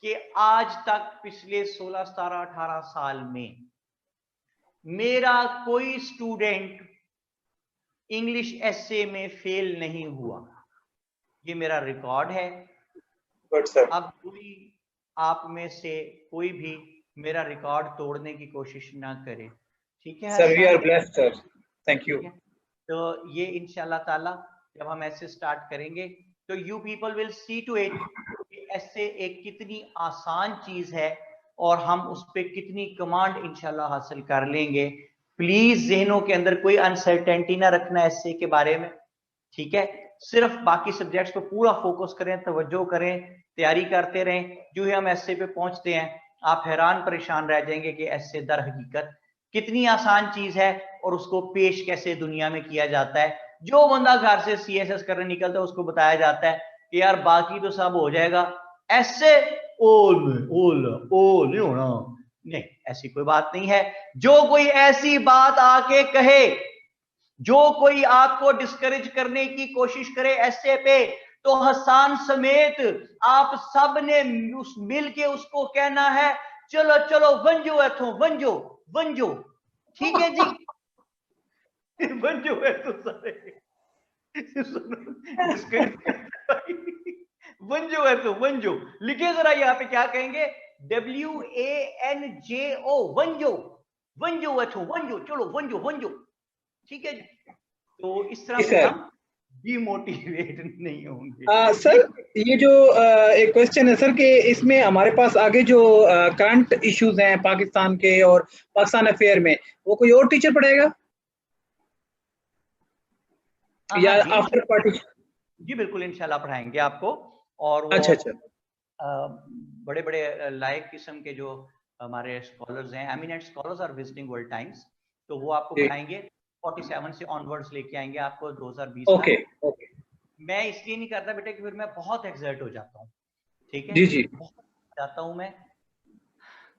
कि आज तक पिछले 16 17 18 साल में मेरा कोई स्टूडेंट इंग्लिश एस्से में फेल नहीं हुआ, ये मेरा रिकॉर्ड है। अब कोई आप में से कोई भी मेरा रिकॉर्ड तोड़ने की कोशिश ना करे, ठीक है sir? We are blessed sir, thank you. तो ये इंशाल्लाह ताला जब हम ऐसे स्टार्ट करेंगे तो you people will see to it कि ऐसे एक कितनी आसान चीज है और हम उस पर कितनी कमांड इंशाल्लाह हासिल कर लेंगे। प्लीज जहनों के अंदर कोई अनसर्टेनिटी ना रखना ऐसे के बारे में, ठीक है? सिर्फ बाकी सब्जेक्ट्स पे पूरा फोकस करें, तवज्जो करें, तैयारी करते रहें। जो ही हम ऐसे पे पहुंचते हैं आप हैरान परेशान रह जाएंगे कि ऐसे दर हकीकत कितनी आसान चीज है और उसको पेश कैसे दुनिया में किया जाता है। जो बंदा घर से CSS करने निकलता है उसको बताया जाता है कि यार बाकी तो सब हो जाएगा, ऐसे ओल नहीं होना, नहीं ऐसी कोई बात नहीं है। जो कोई ऐसी बात आके कहे, जो कोई आपको डिस्करेज करने की कोशिश करे ऐसे पे, तो हसान समेत आप सब ने उस मिल के उसको कहना है चलो चलो वंजो एथो वंजो वंजो, ठीक है जी? वंजो है तो सारे वंजो है तो वंजो लिखे जरा, यहाँ पे क्या कहेंगे? WANJO वंजो, वंजो एथो वंजो, चलो वंजो वंजो, ठीक है जी? तो इस तरह से हम डिमोटिवेट नहीं होंगे। सर ये जो एक क्वेश्चन है सर कि इसमें हमारे पास आगे जो करंट इश्यूज हैं पाकिस्तान के और पाकिस्तान अफेयर में, वो कोई और टीचर पढ़ेगा या आफ्टर पार्टीशन? जी बिल्कुल इंशाल्लाह पढ़ाएंगे आपको। और वो अच्छा बड़े बड़े लायक किस्म के जो हमारे स्कॉलर्स हैं, eminent scholars are visiting world times, तो वो आपको पढ़ाएंगे। 47 से ऑनवर्ड्स लेके आएंगे आपको 2020 ओके तक। मैं इसलिए नहीं करता बेटे कि फिर मैं बहुत एक्सर्ट हो जाता हूँ, ठीक है? जी बहुत जाता हूँ मैं,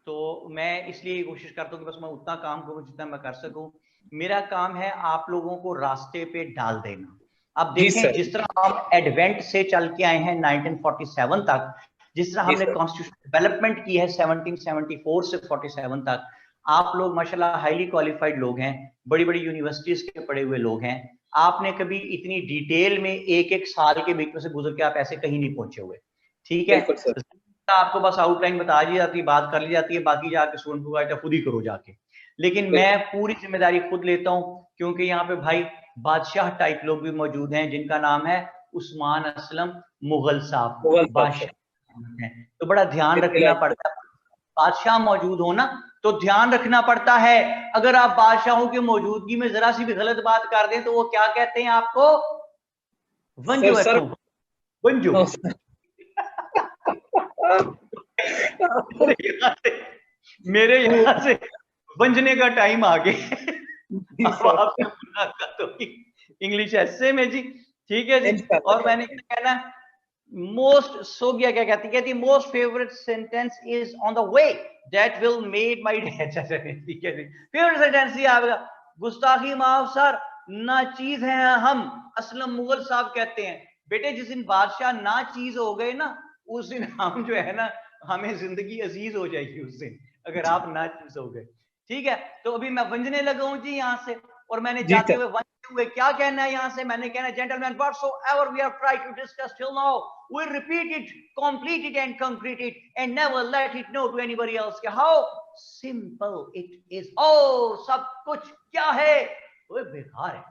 तो मैं इसलिए कोशिश करता हूँ कि बस मैं उतना काम करूँ जितना मैं कर सकूं। मेरा काम है आप लोगों को रास्ते पे डाल देना। अब देखें जिस तरह हम एडवेंट से चल के आए हैं 1947 तक, जिस तरह हमने कॉन्स्टिट्यूशन डेवलपमेंट की है 1774 से 47 तक, आप लोग माशाल्लाह हाईली क्वालिफाइड लोग हैं, बड़ी बड़ी यूनिवर्सिटीज के पढ़े हुए लोग हैं। आपने कभी इतनी डिटेल में एक एक साल के बीच में से गुजर के आप ऐसे कहीं नहीं पहुंचे हुए, ठीक है? आपको बस आउटलाइन बता दी जाती है, बात कर ली जाती है, बाकी जाके स्टूडेंट को खुद ही करो जाके। लेकिन मैं पूरी जिम्मेदारी खुद लेता हूं क्योंकि यहाँ पे भाई बादशाह टाइप लोग भी मौजूद हैं जिनका नाम है उस्मान असलम मुगल साहब, बादशाह हैं। तो बड़ा ध्यान रखना पड़ता है, बादशाह मौजूद हो ना तो ध्यान रखना पड़ता है। अगर आप बादशाहों की मौजूदगी में जरा सी भी गलत बात कर दें तो वो क्या कहते हैं आपको? वंजो है तो वंजो। मेरे यहाँ से वंजने का टाइम आ गया। आपसे मुलाकात होगी इंग्लिश एस्से में जी, ठीक है जी? और मैंने कहना मोस्ट सोगिया क्या कहती most favourite sentence is on the way that will made my day. ठीक है जी, फेवरेट सेंटेंस ये आएगा, गुस्ताखी माफ सर, ना चीज है हम, असलम मुगल साहब कहते हैं। बेटे जिस दिन बादशाह ना चीज हो गए ना, उस दिन हम जो है ना, हमें जिंदगी अजीज हो जाएगी उस दिन, अगर आप ना चीज हो गए, ठीक है? तो अभी मैं वंजने लगा हूं जी यहाँ से, और मैंने जाते हुए वंजते हुए क्या कहना है यहाँ से? मैंने कहना है gentleman whatsoever we have tried to discuss till now, we repeat it, complete it and concrete it and never let it know to anybody else कि how simple it is। oh सब कुछ क्या है वो बेकार है,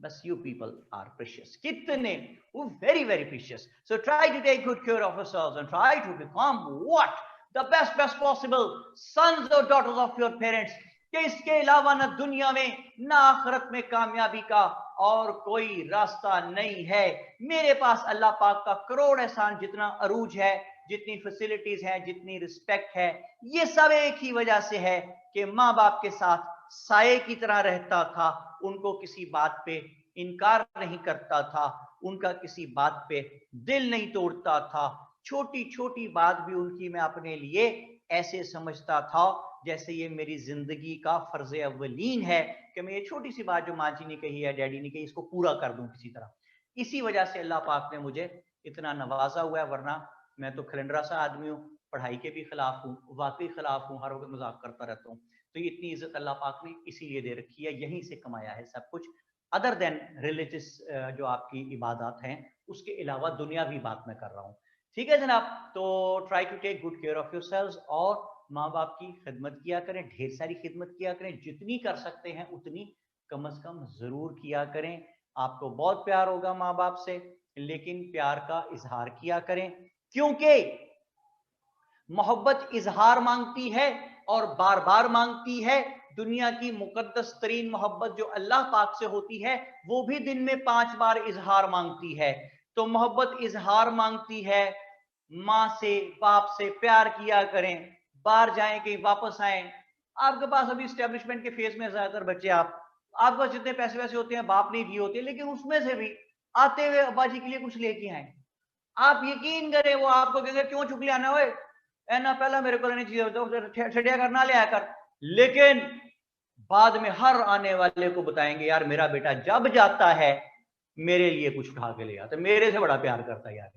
बस you people are precious, कितने, very very precious। so try to take good care of yourselves and try to become what the best possible sons or daughters of your parents, कि इसके अलावा न दुनिया में न आखिरत में कामयाबी का और कोई रास्ता नहीं है। मेरे पास अल्लाह पाक का करोड़ एहसान जितना अरूज है, जितनी फैसिलिटीज हैं, जितनी रिस्पेक्ट है, ये सब एक ही वजह से है कि माँ बाप के साथ साये की तरह रहता था, उनको किसी बात पे इनकार नहीं करता था, उनका किसी बात पे दिल नहीं तोड़ता था, छोटी छोटी बात भी उनकी मैं अपने लिए ऐसे समझता था जैसे ये मेरी जिंदगी का फर्ज अव्वलीन है कि मैं ये छोटी सी बात जो माँ जी ने कही है, डैडी ने कही, इसको पूरा कर दूं किसी तरह। इसी वजह से अल्लाह पाक ने मुझे इतना नवाजा हुआ है, वरना मैं तो खिलंडरा सा आदमी हूँ, पढ़ाई के भी खिलाफ हूँ, वाकई खिलाफ हूँ, हर वक्त मजाक करता रहता हूँ। तो ये इतनी इज्जत अल्लाह पाक ने इसीलिए दे रखी है, यहीं से कमाया है सब कुछ, अदर देन रिलीजियस जो आपकी इबादत हैं उसके अलावा दुनियावी बात मैं कर रहा हूँ। ठीक है जनाब, तो try to take good care of yourselves और माँ बाप की खिदमत किया करें, ढेर सारी खिदमत किया करें, जितनी कर सकते हैं उतनी कम से कम जरूर किया करें। आपको बहुत प्यार होगा माँ बाप से, लेकिन प्यार का इजहार किया करें, क्योंकि मोहब्बत इजहार मांगती है और बार बार मांगती है। दुनिया की मुकद्दस तरीन मोहब्बत जो अल्लाह पाक से होती है वो भी दिन में 5 बार इजहार मांगती है। तो मोहब्बत इजहार मांगती है, माँ से बाप से प्यार किया करें, बाहर जाएं कहीं वापस आए। आपके पास अभी स्टैब्लिशमेंट के फेज में ज्यादातर बच्चे, आपके पास जितने पैसे वैसे होते हैं बाप ने दिए होते हैं, लेकिन उसमें से भी आते हुए अब्बा जी के लिए कुछ लेके आए। आप यकीन करें वो आपको कहेंगे क्यों चुक लिया ना, ना पहला मेरे को लेनी चाहिए, छड़िया कर ना लिया कर, लेकिन बाद में हर आने वाले को बताएंगे यार मेरा बेटा जब जाता है मेरे लिए कुछ उठा के ले आता, मेरे से बड़ा प्यार करता है यार।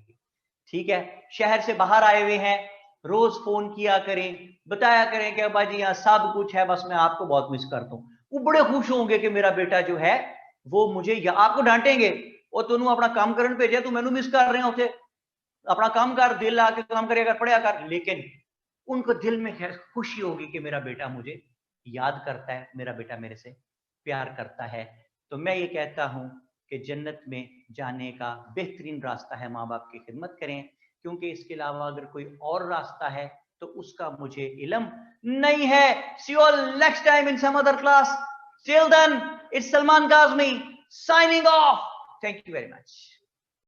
ठीक है, शहर से बाहर आए हुए हैं, रोज फोन किया करें, बताया करें कि अब्बा जी यहाँ सब कुछ है, बस मैं आपको बहुत मिस करता हूँ। वो बड़े खुश होंगे कि मेरा बेटा जो है वो मुझे, या आपको डांटेंगे और तू अपना काम करने भेजा, तू मैनू मिस कर रहे हो, उसे अपना काम कर, दिल आके काम करेगा, पढ़िया कर, लेकिन उनको दिल में खुशी होगी कि मेरा बेटा मुझे याद करता है, मेरा बेटा मेरे से प्यार करता है। तो मैं ये कहता हूं कि जन्नत में जाने का बेहतरीन रास्ता है माँ बाप की खिदमत करें, क्योंकि इसके अलावा अगर कोई और रास्ता है तो उसका मुझे इल्म नहीं है। See you all next time in some other class. Till then, it's Salman Kazmi signing off. Thank you very much.